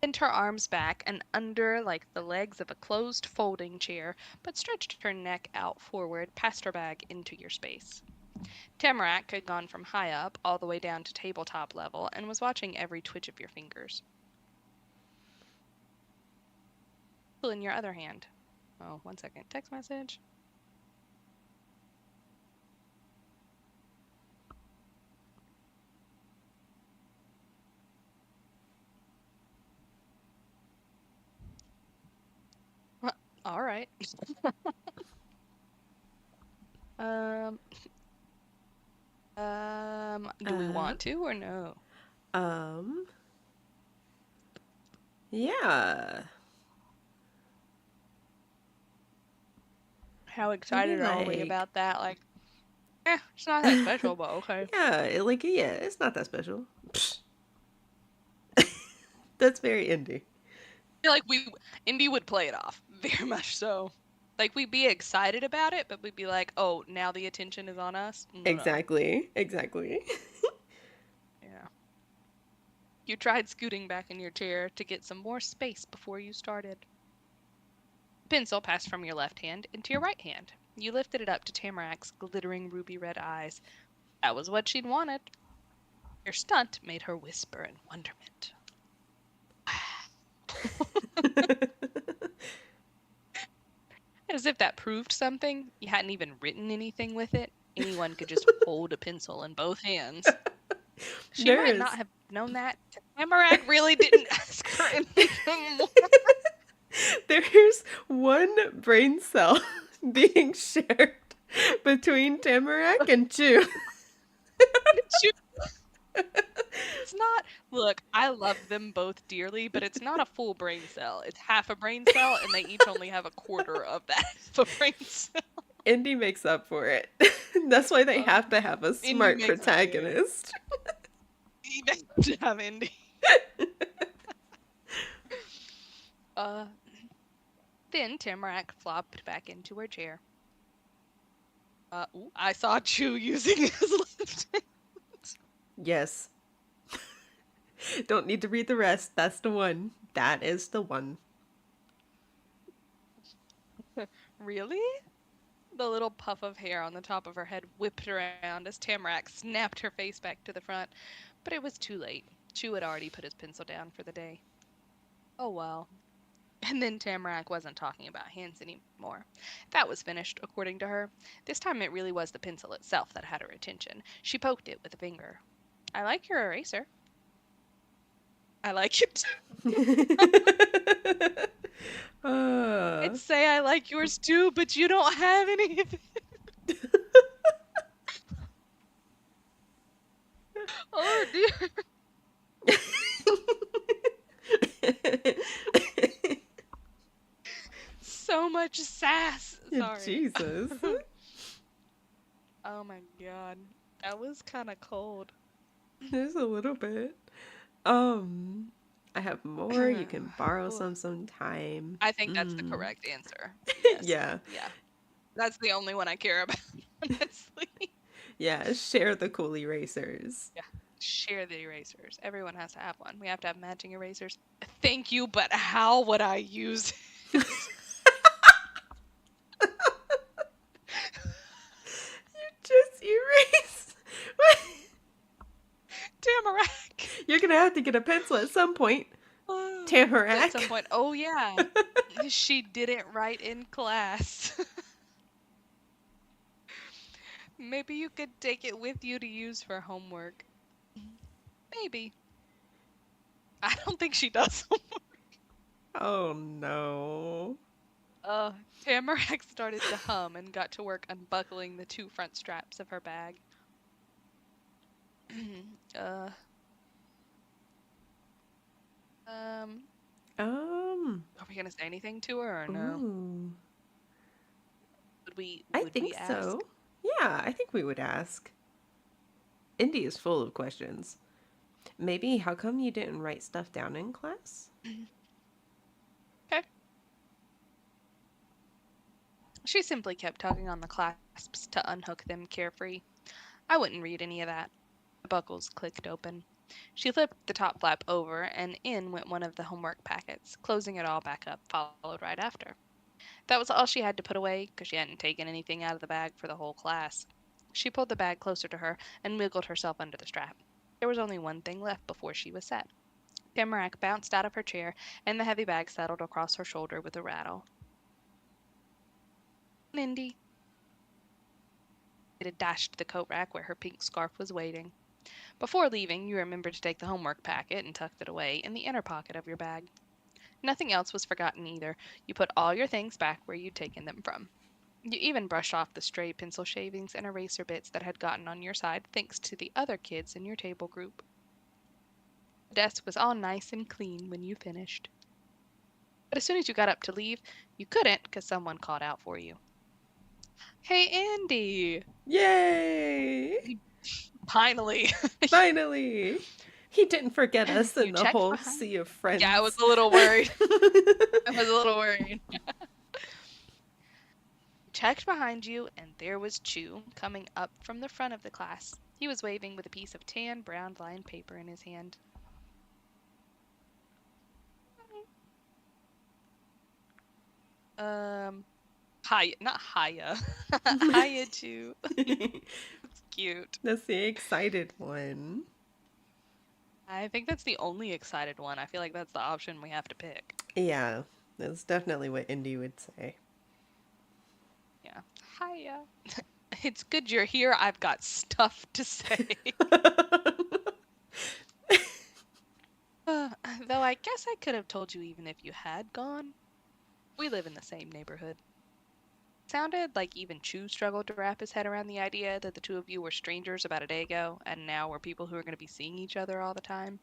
Bent her arms back and under like the legs of a closed folding chair, but stretched her neck out forward past her bag into your space. Tamarack had gone from high up all the way down to tabletop level and was watching every twitch of your fingers. In your other hand. Oh, 1 second. Text message. All right. um, do we want to or no? Um, yeah. How Maybe excited are we like, about that? Like, it's not that special, but okay. yeah, it's not that special. Psh. That's very indie. I feel like Indy would play it off very much so. Like we'd be excited about it, but we'd be like, "Oh, now the attention is on us." No. Exactly. Exactly. Yeah. You tried scooting back in your chair to get some more space before you started. Pencil passed from your left hand into your right hand. You lifted it up to Tamarack's glittering ruby red eyes. That was what she'd wanted. Your stunt made her whisper in wonderment. As if that proved something, you hadn't even written anything with it. Anyone could just hold a pencil in both hands. She There might is not have known that. Tamarack really didn't ask her anything more. there's one brain cell being shared between Tamarack and Chew. It's not. Look, I love them both dearly, but it's not a full brain cell. It's half a brain cell, and they each only have a quarter of that of a brain cell. Indy makes up for it. That's why they have to have a Indy smart makes up for it. protagonist. Even to have Indy. uh, then Tamarack flopped back into her chair. I saw Chew using his left hand. Yes. Don't need to read the rest. That's the one. That is the one. Really? The little puff of hair on the top of her head whipped around as Tamarack snapped her face back to the front, but it was too late. Chew had already put his pencil down for the day. Oh well. And then Tamarack wasn't talking about hands anymore. That was finished, according to her. This time it really was the pencil itself that had her attention. She poked it with a finger. I like your eraser. I like it. I'd say I like yours too, but you don't have any of it. Oh dear. So much sass. Sorry. Jesus. Oh my god. That was kind of cold. There's a little bit. I have more. You can borrow some sometime. I think that's the correct answer. Yes. Yeah. Yeah. That's the only one I care about, honestly. Yeah, share the cool erasers. Yeah. Share the erasers. Everyone has to have one. We have to have matching erasers. Thank you, but how would I use it? You just erase. Tamarack. You're gonna have to get a pencil at some point. Tamarack. At some point. Oh, yeah. She didn't write in class. Maybe you could take it with you to use for homework. Maybe. I don't think she does homework. Oh no. Tamarack started to hum and got to work unbuckling the two front straps of her bag. Are we gonna say anything to her or no? Ooh. Would I we think ask? so. Yeah, I think we would ask. Indy is full of questions. Maybe how come you didn't write stuff down in class? Okay. She simply kept tugging on the clasps to unhook them carefree. I wouldn't read any of that. The buckles clicked open. She flipped the top flap over, and in went one of the homework packets, closing it all back up, followed right after. That was all she had to put away, because she hadn't taken anything out of the bag for the whole class. She pulled the bag closer to her and wiggled herself under the strap. There was only one thing left before she was set. Tamarack bounced out of her chair, and the heavy bag settled across her shoulder with a rattle. Indy. It had dashed to the coat rack where her pink scarf was waiting. Before leaving, you remembered to take the homework packet and tucked it away in the inner pocket of your bag. Nothing else was forgotten either. You put all your things back where you'd taken them from. You even brushed off the stray pencil shavings and eraser bits that had gotten on your side thanks to the other kids in your table group. The desk was all nice and clean when you finished. But as soon as you got up to leave, you couldn't because someone called out for you. Hey, Andy! Yay! Finally! Finally! He didn't forget us in You the checked whole behind. sea of friends. Yeah, I was a little worried. I was a little worried. Checked behind you, and there was Chew coming up from the front of the class. He was waving with a piece of tan brown lined paper in his hand. Hiya, not Hiya. Hiya, Chew. It's cute. That's the excited one. I think that's the only excited one. I feel like that's the option we have to pick. Yeah, that's definitely what Indy would say. Yeah. Hiya. It's good you're here. I've got stuff to say. Though I guess I could have told you even if you had gone. We live in the same neighborhood. It sounded like even Chew struggled to wrap his head around the idea that the two of you were strangers about a day ago, and now were people who were going to be seeing each other all the time.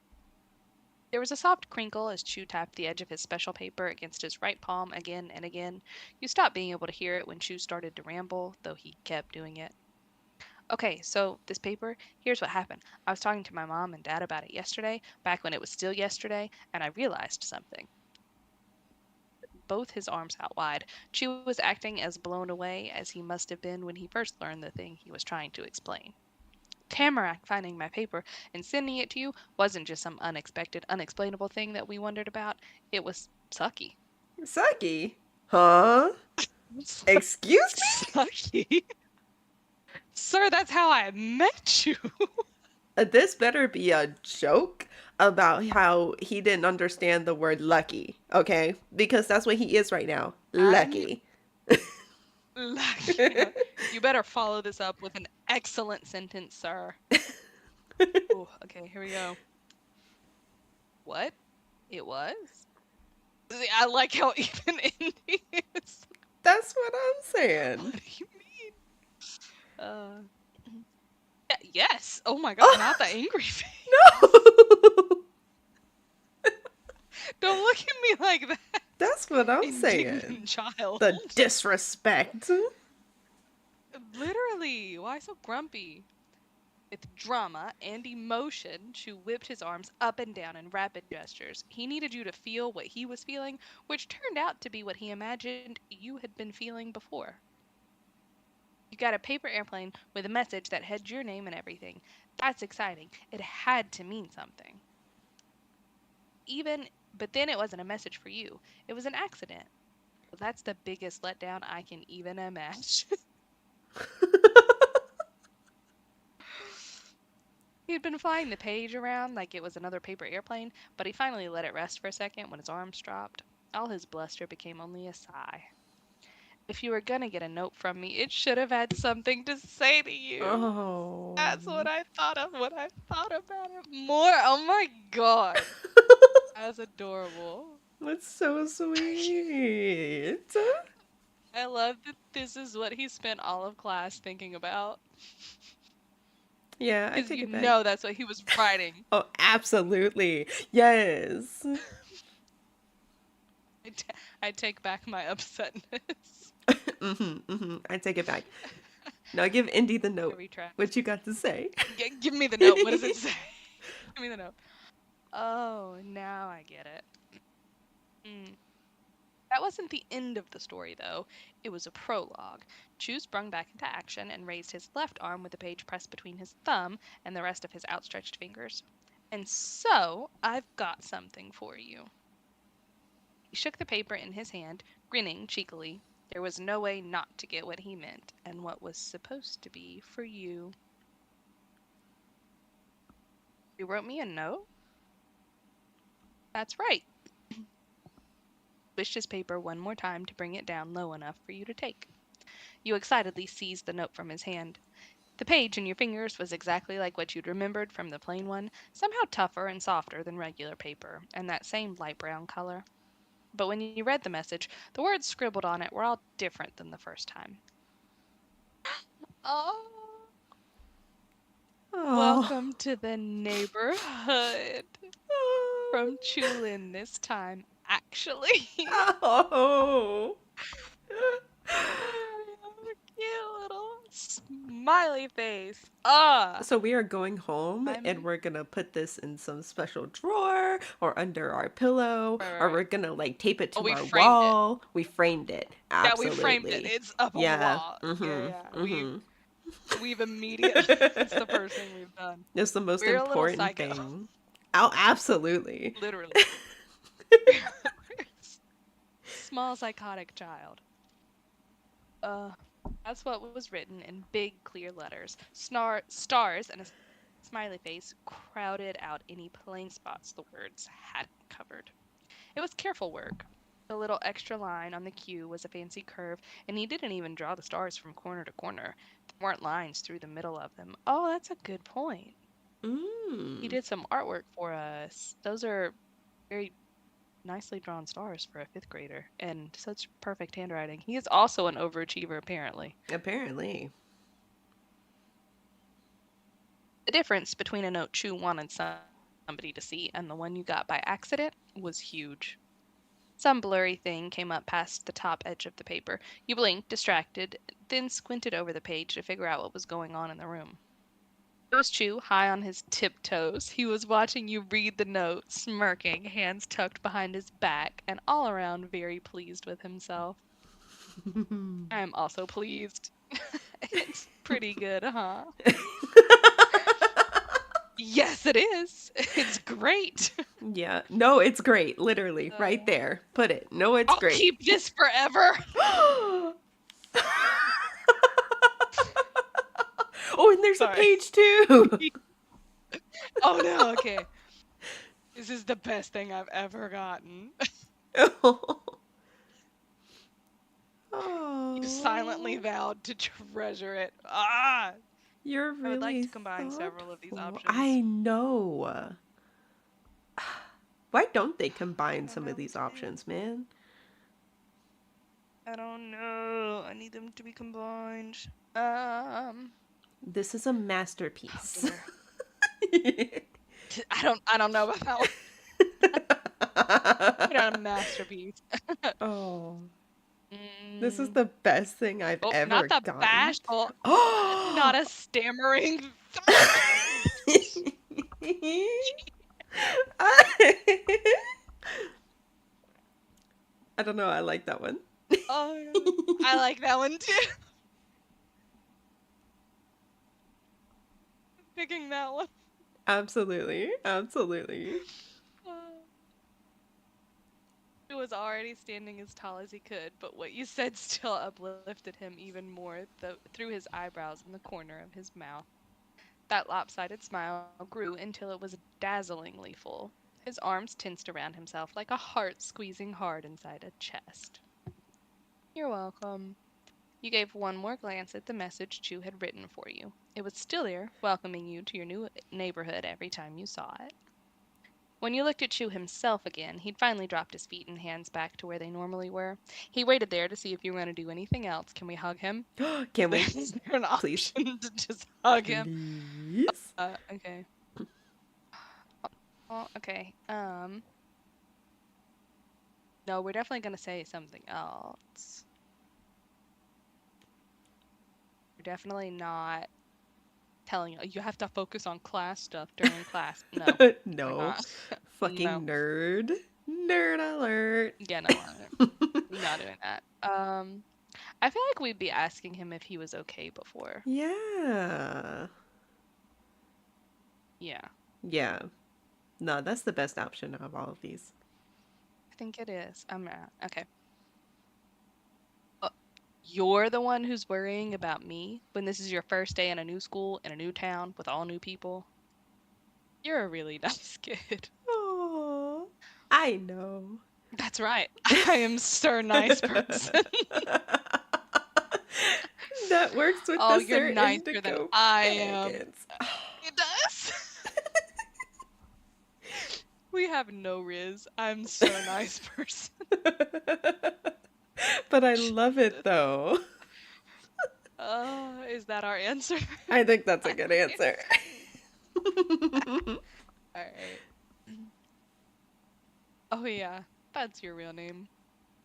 There was a soft crinkle as Chew tapped the edge of his special paper against his right palm again and again. You stopped being able to hear it when Chew started to ramble, though he kept doing it. Okay, so this paper, here's what happened. I was talking to my mom and dad about it yesterday, back when it was still yesterday, and I realized something. Both his arms out wide, Chew was acting as blown away as he must have been when he first learned the thing he was trying to explain. Tamarack finding my paper and sending it to you wasn't just some unexpected, unexplainable thing that we wondered about. It was sucky. Sucky? Huh? Excuse me? Sucky? Sir, that's how I met you. This better be a joke about how he didn't understand the word lucky, okay? Because that's what he is right now. Lucky. You better follow this up with an excellent sentence, sir. Ooh, okay, here we go. What? It was? See, I like how even Indy is. That's what I'm saying. What do you mean? Yes. Oh my god, not the angry face. No! Don't look at me like that. That's what I'm Indignant saying. child. The disrespect. Literally. Why so grumpy? With drama and emotion, Chew whipped his arms up and down in rapid gestures. He needed you to feel what he was feeling, which turned out to be what he imagined you had been feeling before. You got a paper airplane with a message that had your name and everything. That's exciting. It had to mean something. But then it wasn't a message for you. It was an accident. That's the biggest letdown I can even imagine. He had been flying the page around like it was another paper airplane, but he finally let it rest for a second when his arms dropped. All his bluster became only a sigh. If you were gonna get a note from me, it should have had something to say to you. Oh. That's what I thought of when I thought about it more. Oh my god. That's adorable. That's so sweet. I love that this is what he spent all of class thinking about. Yeah, I Because take you it back. know that's what he was writing. Oh, absolutely. Yes. I take back my upsetness. I take it back. Now give Indy the note. Retract. What you got to say? Give me the note. What does it say? Give me the note. Oh, now I get it. That wasn't the end of the story, though. It was a prologue. Chew sprung back into action and raised his left arm with the page pressed between his thumb and the rest of his outstretched fingers. And so, I've got something for you. He shook the paper in his hand, grinning cheekily. There was no way not to get what he meant, and what was supposed to be for you. You wrote me a note? That's right. Swished his paper one more time to bring it down low enough for you to take. You excitedly seized the note from his hand. The page in your fingers was exactly like what you'd remembered from the plain one, somehow tougher and softer than regular paper, and that same light brown color. But when you read the message, the words scribbled on it were all different than the first time. Oh, Oh. welcome to the neighborhood. From Chulin this time, actually. Oh. Cute little smiley face. Ah, So we are going home and I'm we're gonna put this in some special drawer or under our pillow, right, right, or right. we're gonna like tape it Oh, to we our framed it. wall. We framed it. Yeah, we framed it. Absolutely. It's up on the Yeah. wall. Yeah, Mm-hmm. yeah. Mm-hmm. We've immediately. It's the first thing we've done. It's the most We're a little important psycho, thing. Oh, absolutely. literally. Small psychotic child. Uh, that's what was written in big clear letters. Stars and a smiley face crowded out any plain spots the words hadn't covered. It was careful work. The little extra line on the Q was a fancy curve, and he didn't even draw the stars from corner to corner. There weren't lines through the middle of them. Oh, that's a good point. He Mm. did some artwork for us. Those are very nicely drawn stars for a fifth grader, and such perfect handwriting. He is also an overachiever, apparently. Apparently. The difference between a note Chu wanted somebody to see and the one you got by accident was huge. Some blurry thing came up past the top edge of the paper. You blinked, distracted, then squinted over the page to figure out what was going on in the room. It was Chu, high on his tiptoes. He was watching you read the note, smirking, hands tucked behind his back, and all around very pleased with himself. I am also pleased. It's pretty good, huh? Yes, it is. It's great. Yeah. No, it's great. Literally, right Uh, there. Put it. No, it's I'll great. keep this forever. Oh, and there's a Sorry. page too. Oh no, okay. This is the best thing I've ever gotten. You silently Oh, vowed to treasure it. Ah! you're I would like really to combine several of these thoughtful. options. I know. Why don't they I combine don't some know of what these to do. options, man? I don't know. I need them to be combined. This is a Oh masterpiece. dear. I don't know about that one. Not a masterpiece. Oh, this is Mm, the best thing I've oh, not ever the gotten. bashful. Not Oh! a stammering. I don't know. I like that one. Oh, I like that one too. Picking that one. Absolutely. Absolutely. He was already standing as tall as he could, but what you said still uplifted him even more through his eyebrows in the corner of his mouth. That lopsided smile grew until it was dazzlingly full. His arms tensed around himself like a heart squeezing hard inside a chest. You're welcome. You gave one more glance at the message Chu had written for you. It was still there, welcoming you to your new neighborhood every time you saw it. When you looked at Chu himself again, he'd finally dropped his feet and hands back to where they normally were. He waited there to see if you were going to do anything else. Can we hug him? Can we? Is there an Please. option to just hug him? Please? Okay. Oh, okay. No, we're definitely going to say something else. We're definitely not telling you you have to focus on class stuff during class. No, we're No. not. Fucking No. nerd. Nerd alert. Yeah, no, we're not doing that. I feel like we'd be asking him if he was okay before. Yeah. Yeah. Yeah. No, that's the best option of all of these. I think it is. Okay. Uh, You're the one who's worrying about me when this is your first day in a new school in a new town with all new people. You're a really nice kid. Oh, I know. That's right. I am Sir Nice Person. That works with Oh, the you're Sir nicer than Indigo I am. Baggins. It does. We have no Riz. I'm Sir Nice Person. But I love it though. Is that our answer? I think that's a good answer. All right. Oh, yeah, that's your real name.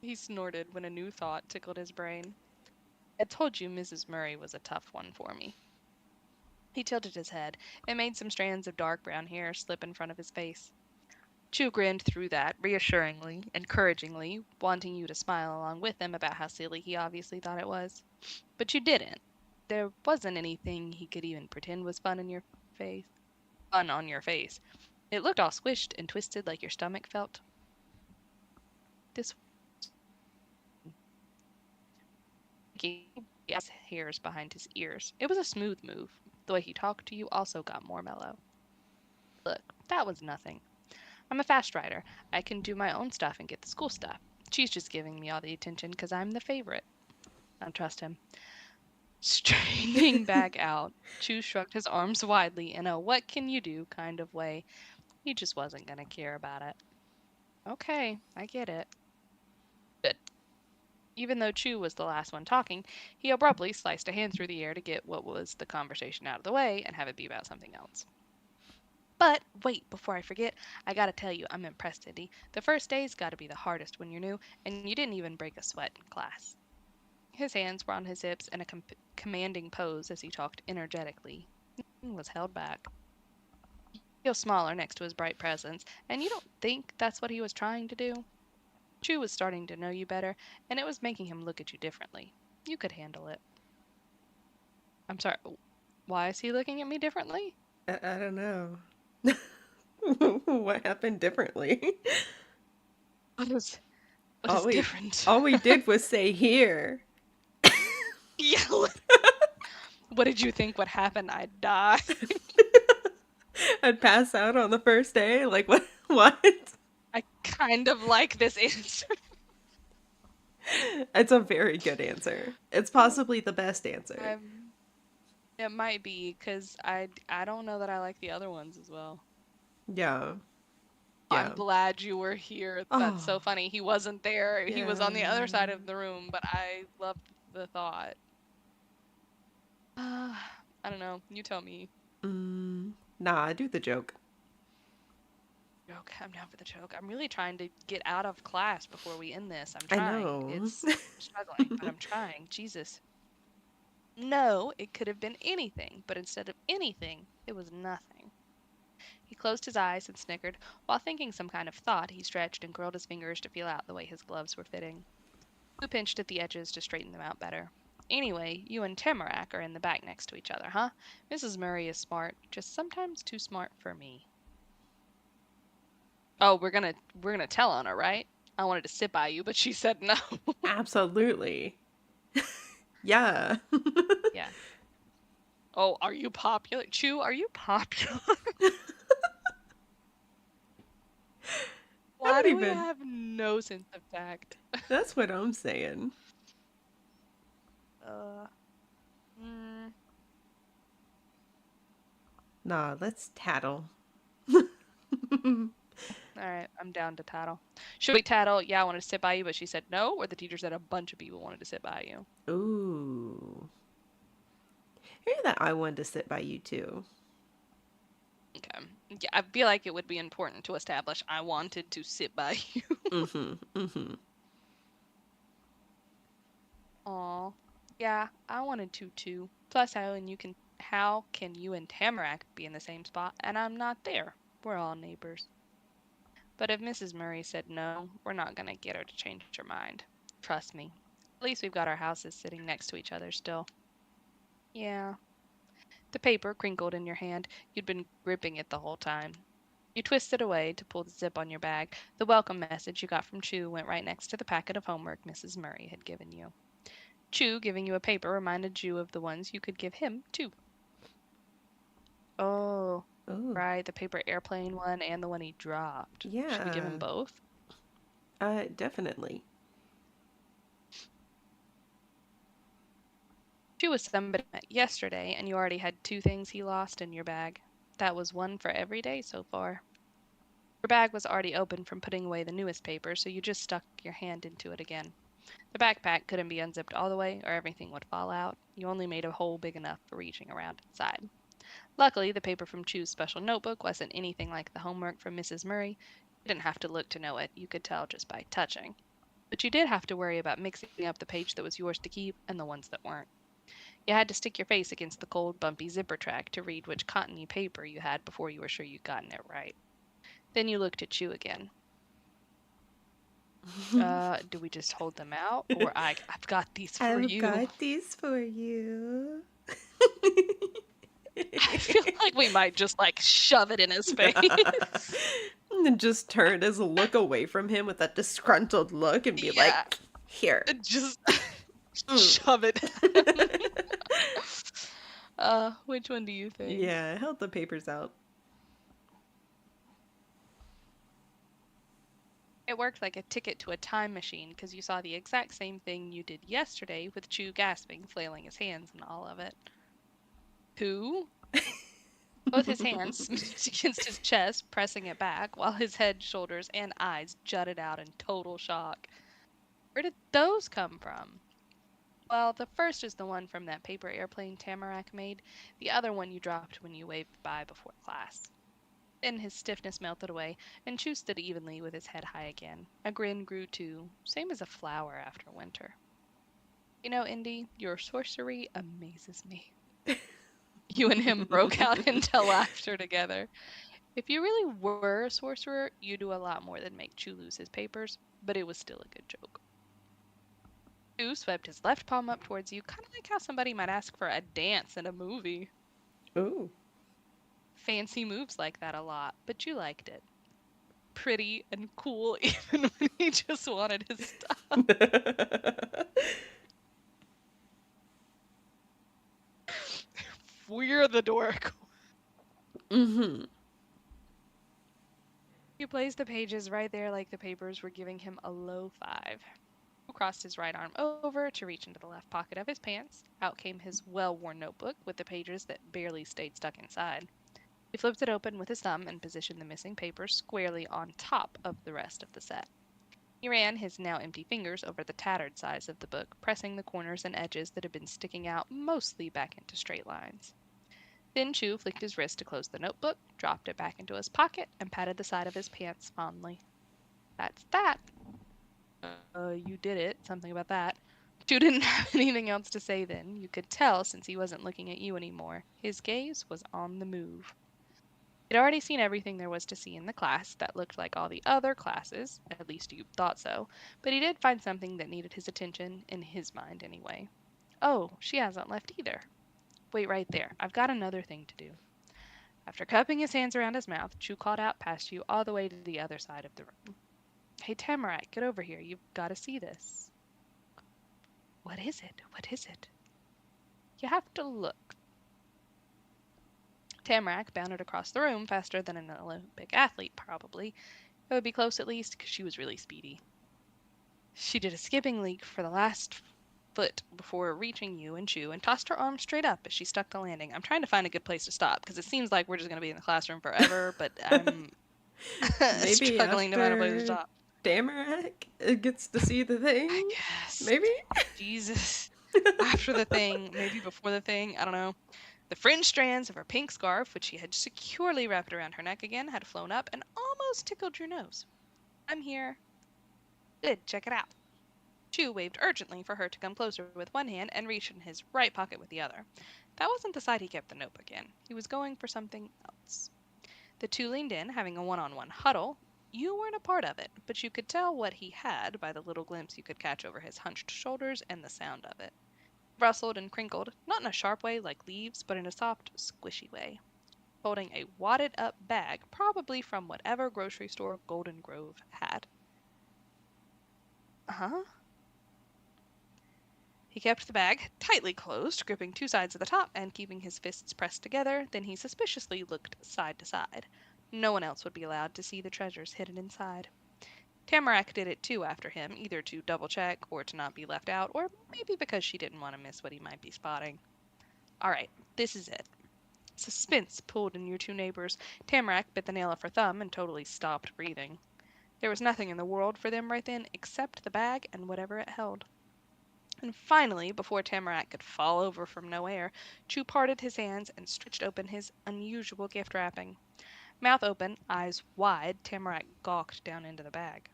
He snorted when a new thought tickled his brain. I told you Mrs. Murray was a tough one for me. He tilted his head and made some strands of dark brown hair slip in front of his face. Chu grinned through that, reassuringly, encouragingly, wanting you to smile along with him about how silly he obviously thought it was. But you didn't. There wasn't anything he could even pretend was face. Fun on your face. It looked all squished and twisted like your stomach felt. This he has hairs behind his ears. It was a smooth move. The way he talked to you also got more mellow. Look, that was nothing. I'm a fast rider. I can do my own stuff and get the school stuff. She's just giving me all the attention because I'm the favorite. I don't trust him. Straightening back out, Chu shrugged his arms widely in a what can you do kind of way. He just wasn't going to care about it. Okay, I get it. But even though Chu was the last one talking, he abruptly sliced a hand through the air to get what was the conversation out of the way and have it be about something else. But wait, before I forget, I gotta tell you, I'm impressed, Indy. The first day's gotta be the hardest when you're new, and you didn't even break a sweat in class. His hands were on his hips in a commanding pose as he talked energetically. Nothing was held back. He feels smaller next to his bright presence, and you don't think that's what he was trying to do? Chu was starting to know you better, and it was making him look at you differently. You could handle it. I'm sorry, why is he looking at me differently? I don't know. What happened differently? What is what All is we different? all we did was say here. Yeah. What did you think would happen? I'd die. I'd pass out on the first day. Like what? What? I kind of like this answer. It's a very good answer. It's possibly the best answer. I'm, it might be because I don't know that I like the other ones as well. Yeah. I'm Yeah. glad you were here. That's so Oh, funny. He wasn't there. He was yeah. on the other side of the room, but I loved the thought. I don't know. You tell me. Nah, do the joke. Joke. I'm down for the joke. I'm really trying to get out of class before we end this. I'm I trying. know. It's struggling, but I'm trying. Jesus. No, it could have been anything, but instead of anything, it was nothing. He closed his eyes and snickered. While thinking some kind of thought, he stretched and curled his fingers to feel out the way his gloves were fitting. Who pinched at the edges to straighten them out better. Anyway, you and Tamarack are in the back next to each other, huh? Mrs. Murray is smart, just sometimes too smart for me. Oh, we're gonna tell on her, right? I wanted to sit by you, but she said no. Absolutely. Yeah. Yeah. Oh, are you popular? Chu, are you popular? I Why don't do we even. have no sense of tact? That's what I'm saying. Uh, mm, Nah, let's tattle. all right, I'm down to tattle. Should we tattle? Yeah, I wanted to sit by you, but she said no, or the teacher said a bunch of people wanted to sit by you. Ooh. Hear that I wanted to sit by you too. Okay. Yeah, I feel like it would be important to establish I wanted to sit by you. Mm-hmm. Mm-hmm. Aw. Yeah, I wanted to too. Plus, how can you and Tamarack be in the same spot and I'm not there? We're all neighbors. But if Mrs. Murray said no, we're not gonna get her to change her mind. Trust me. At least we've got our houses sitting next to each other still. Yeah. The paper crinkled in your hand. You'd been gripping it the whole time. You twisted away to pull the zip on your bag. The welcome message you got from Chu went right next to the packet of homework Mrs. Murray had given you. Chu giving you a paper reminded you of the ones you could give him, too. Oh, Oh, right, the paper airplane one and the one he dropped. Should we give him yeah. both? Definitely. Chu was somebody I met yesterday, and you already had two things he lost in your bag. That was one for every day so far. Your bag was already open from putting away the newest paper, so you just stuck your hand into it again. The backpack couldn't be unzipped all the way, or everything would fall out. You only made a hole big enough for reaching around inside. Luckily, the paper from Chu's special notebook wasn't anything like the homework from Mrs. Murray. You didn't have to look to know it, you could tell just by touching. But you did have to worry about mixing up the page that was yours to keep and the ones that weren't. You had to stick your face against the cold, bumpy zipper track to read which cottony paper you had before you were sure you'd gotten it right. Then you looked at Chu again. Do we just hold them out? Or I've got these for I've you. got these for you. I feel like we might just like shove it in his face. And then just turn his look away from him with that disgruntled look and be Yeah, like, here. just Mm. shove it. Which one do you think? Yeah, I held the papers out. It worked like a ticket to a time machine because you saw the exact same thing you did yesterday with Chu gasping, flailing his hands and all of it. Who? Both his hands smoothed against his chest, pressing it back, while his head, shoulders, and eyes jutted out in total shock. Where did those come from? Well, the first is the one from that paper airplane Tamarack made. The other one you dropped when you waved by before class. Then his stiffness melted away, and Chu stood evenly with his head high again. A grin grew too, same as a flower after winter. You know, Indy, your sorcery amazes me. You and him broke out into laughter together. If you really were a sorcerer, you'd do a lot more than make Chu lose his papers, but it was still a good joke. Chu swept his left palm up towards you, kind of like how somebody might ask for a dance in a movie. Ooh. Fancy moves like that a lot, but you liked it. Pretty and cool, even when he just wanted his stuff. We're the dork. Mm-hmm. He placed the pages right there like the papers were giving him a low five. He crossed his right arm over to reach into the left pocket of his pants. Out came his well-worn notebook with the pages that barely stayed stuck inside. He flipped it open with his thumb and positioned the missing papers squarely on top of the rest of the set. He ran his now empty fingers over the tattered sides of the book, pressing the corners and edges that had been sticking out mostly back into straight lines. Then Chu flicked his wrist to close the notebook, dropped it back into his pocket, and patted the side of his pants fondly. That's that. You did it. Something about that. Chu didn't have anything else to say then. You could tell since he wasn't looking at you anymore. His gaze was on the move. He'd already seen everything there was to see in the class that looked like all the other classes, at least you thought so, but he did find something that needed his attention, in his mind anyway. Oh, she hasn't left either. Wait right there. I've got another thing to do. After cupping his hands around his mouth, Chu called out past you all the way to the other side of the room. Hey, Tamarack, get over here. You've got to see this. What is it? What is it? You have to look. Tamarack bounded across the room faster than an Olympic athlete, probably. It would be close at least, because she was really speedy. She did a skipping leap for the last foot before reaching you and Chu and tossed her arm straight up as she stuck the landing. I'm trying to find a good place to stop because it seems like we're just going to be in the classroom forever, but I'm Maybe struggling to find a place to after stop. Tamarack gets to see the thing. I guess. Maybe? Jesus. After the thing, maybe before the thing, I don't know. The fringed strands of her pink scarf, which she had securely wrapped around her neck again, had flown up and almost tickled your nose. I'm here. Good, check it out. Chu waved urgently for her to come closer with one hand and reached in his right pocket with the other. That wasn't the side he kept the notebook in. He was going for something else. The two leaned in, having a one-on-one huddle. You weren't a part of it, but you could tell what he had by the little glimpse you could catch over his hunched shoulders and the sound of it. Rustled and crinkled, not in a sharp way like leaves, but in a soft, squishy way. holding a wadded up bag, probably from whatever grocery store Golden Grove had. Huh? He kept the bag tightly closed, gripping two sides of the top and keeping his fists pressed together. Then he suspiciously looked side to side. No one else would be allowed to see the treasures hidden inside. Tamarack did it too after him, either to double check or to not be left out, or maybe because she didn't want to miss what he might be spotting. All right, this is it. Suspense pulled in your two neighbors. Tamarack bit the nail of her thumb and totally stopped breathing. There was nothing in the world for them right then except the bag and whatever it held. And finally, before Tamarack could fall over from no air, Chu parted his hands and stretched open his unusual gift wrapping. Mouth open, eyes wide, Tamarack gawked down into the bag.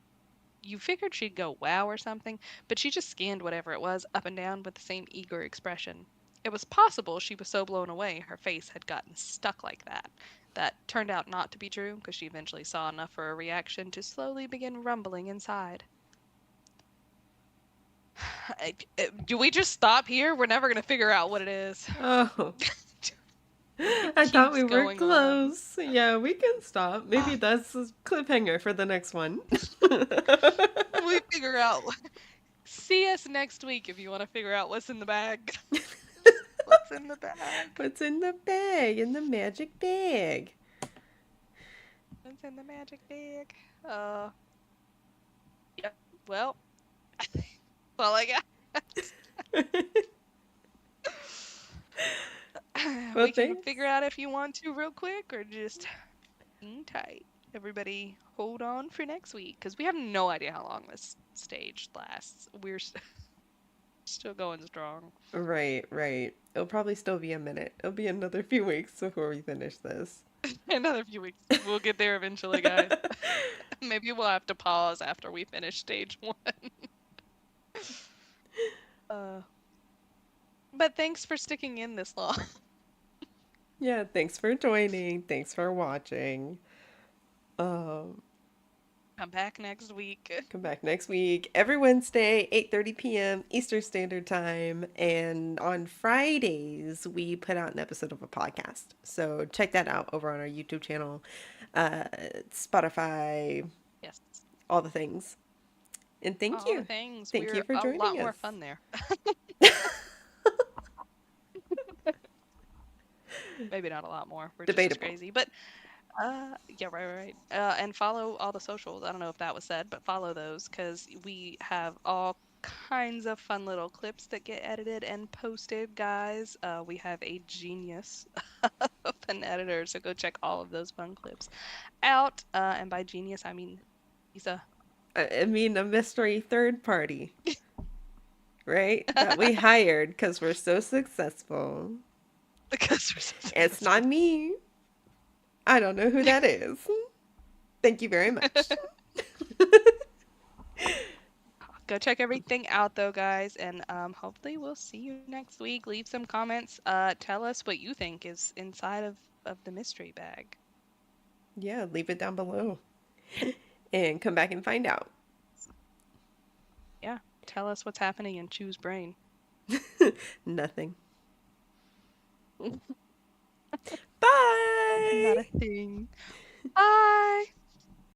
You figured she'd go wow or something, but she just scanned whatever it was up and down with the same eager expression. It was possible she was so blown away her face had gotten stuck like that. That turned out not to be true, because she eventually saw enough for a reaction to slowly begin rumbling inside. Do we just stop here? We're never going to figure out what it is. Oh. I thought we were close. On. Yeah, we can stop. Maybe that's a cliffhanger for the next one. We figure out. See us next week if you want to figure out what's in the bag. What's in the bag? What's in the bag? In the magic bag. What's in the magic bag? Yep. Well, that's all I got. Well, we can figure out if you want to real quick or just hang tight. Everybody hold on for next week because we have no idea how long this stage lasts. We're still going strong. Right. It'll probably still be a minute. It'll be another few weeks before we finish this. Another few weeks. We'll get there eventually, guys. Maybe we'll have to pause after we finish stage 1. But thanks for sticking in this long. Yeah, thanks for joining. Thanks for watching. Come back next week. Every Wednesday, 8:30 p.m. Eastern Standard Time. And on Fridays, we put out an episode of a podcast. So check that out over on our YouTube channel, Spotify. Yes. All the things. And thank you. Thank you for joining us. A lot more fun there. Maybe not a lot more. We're just crazy. But yeah, right. And follow all the socials. I don't know if that was said, but follow those because we have all kinds of fun little clips that get edited and posted, guys. We have a genius of an editor, so go check all of those fun clips out. And by genius, I mean Lisa. I mean a mystery third party, right? That we hired because we're so successful. It's not me. I don't know who that is. Thank you very much. Go check everything out, though, guys, and hopefully we'll see you next week. Leave some comments. Tell us what you think is inside of the mystery bag. Yeah, leave it down below. And come back and find out. Yeah, tell us what's happening in Chu's brain. Nothing. Bye. Not a thing. Bye.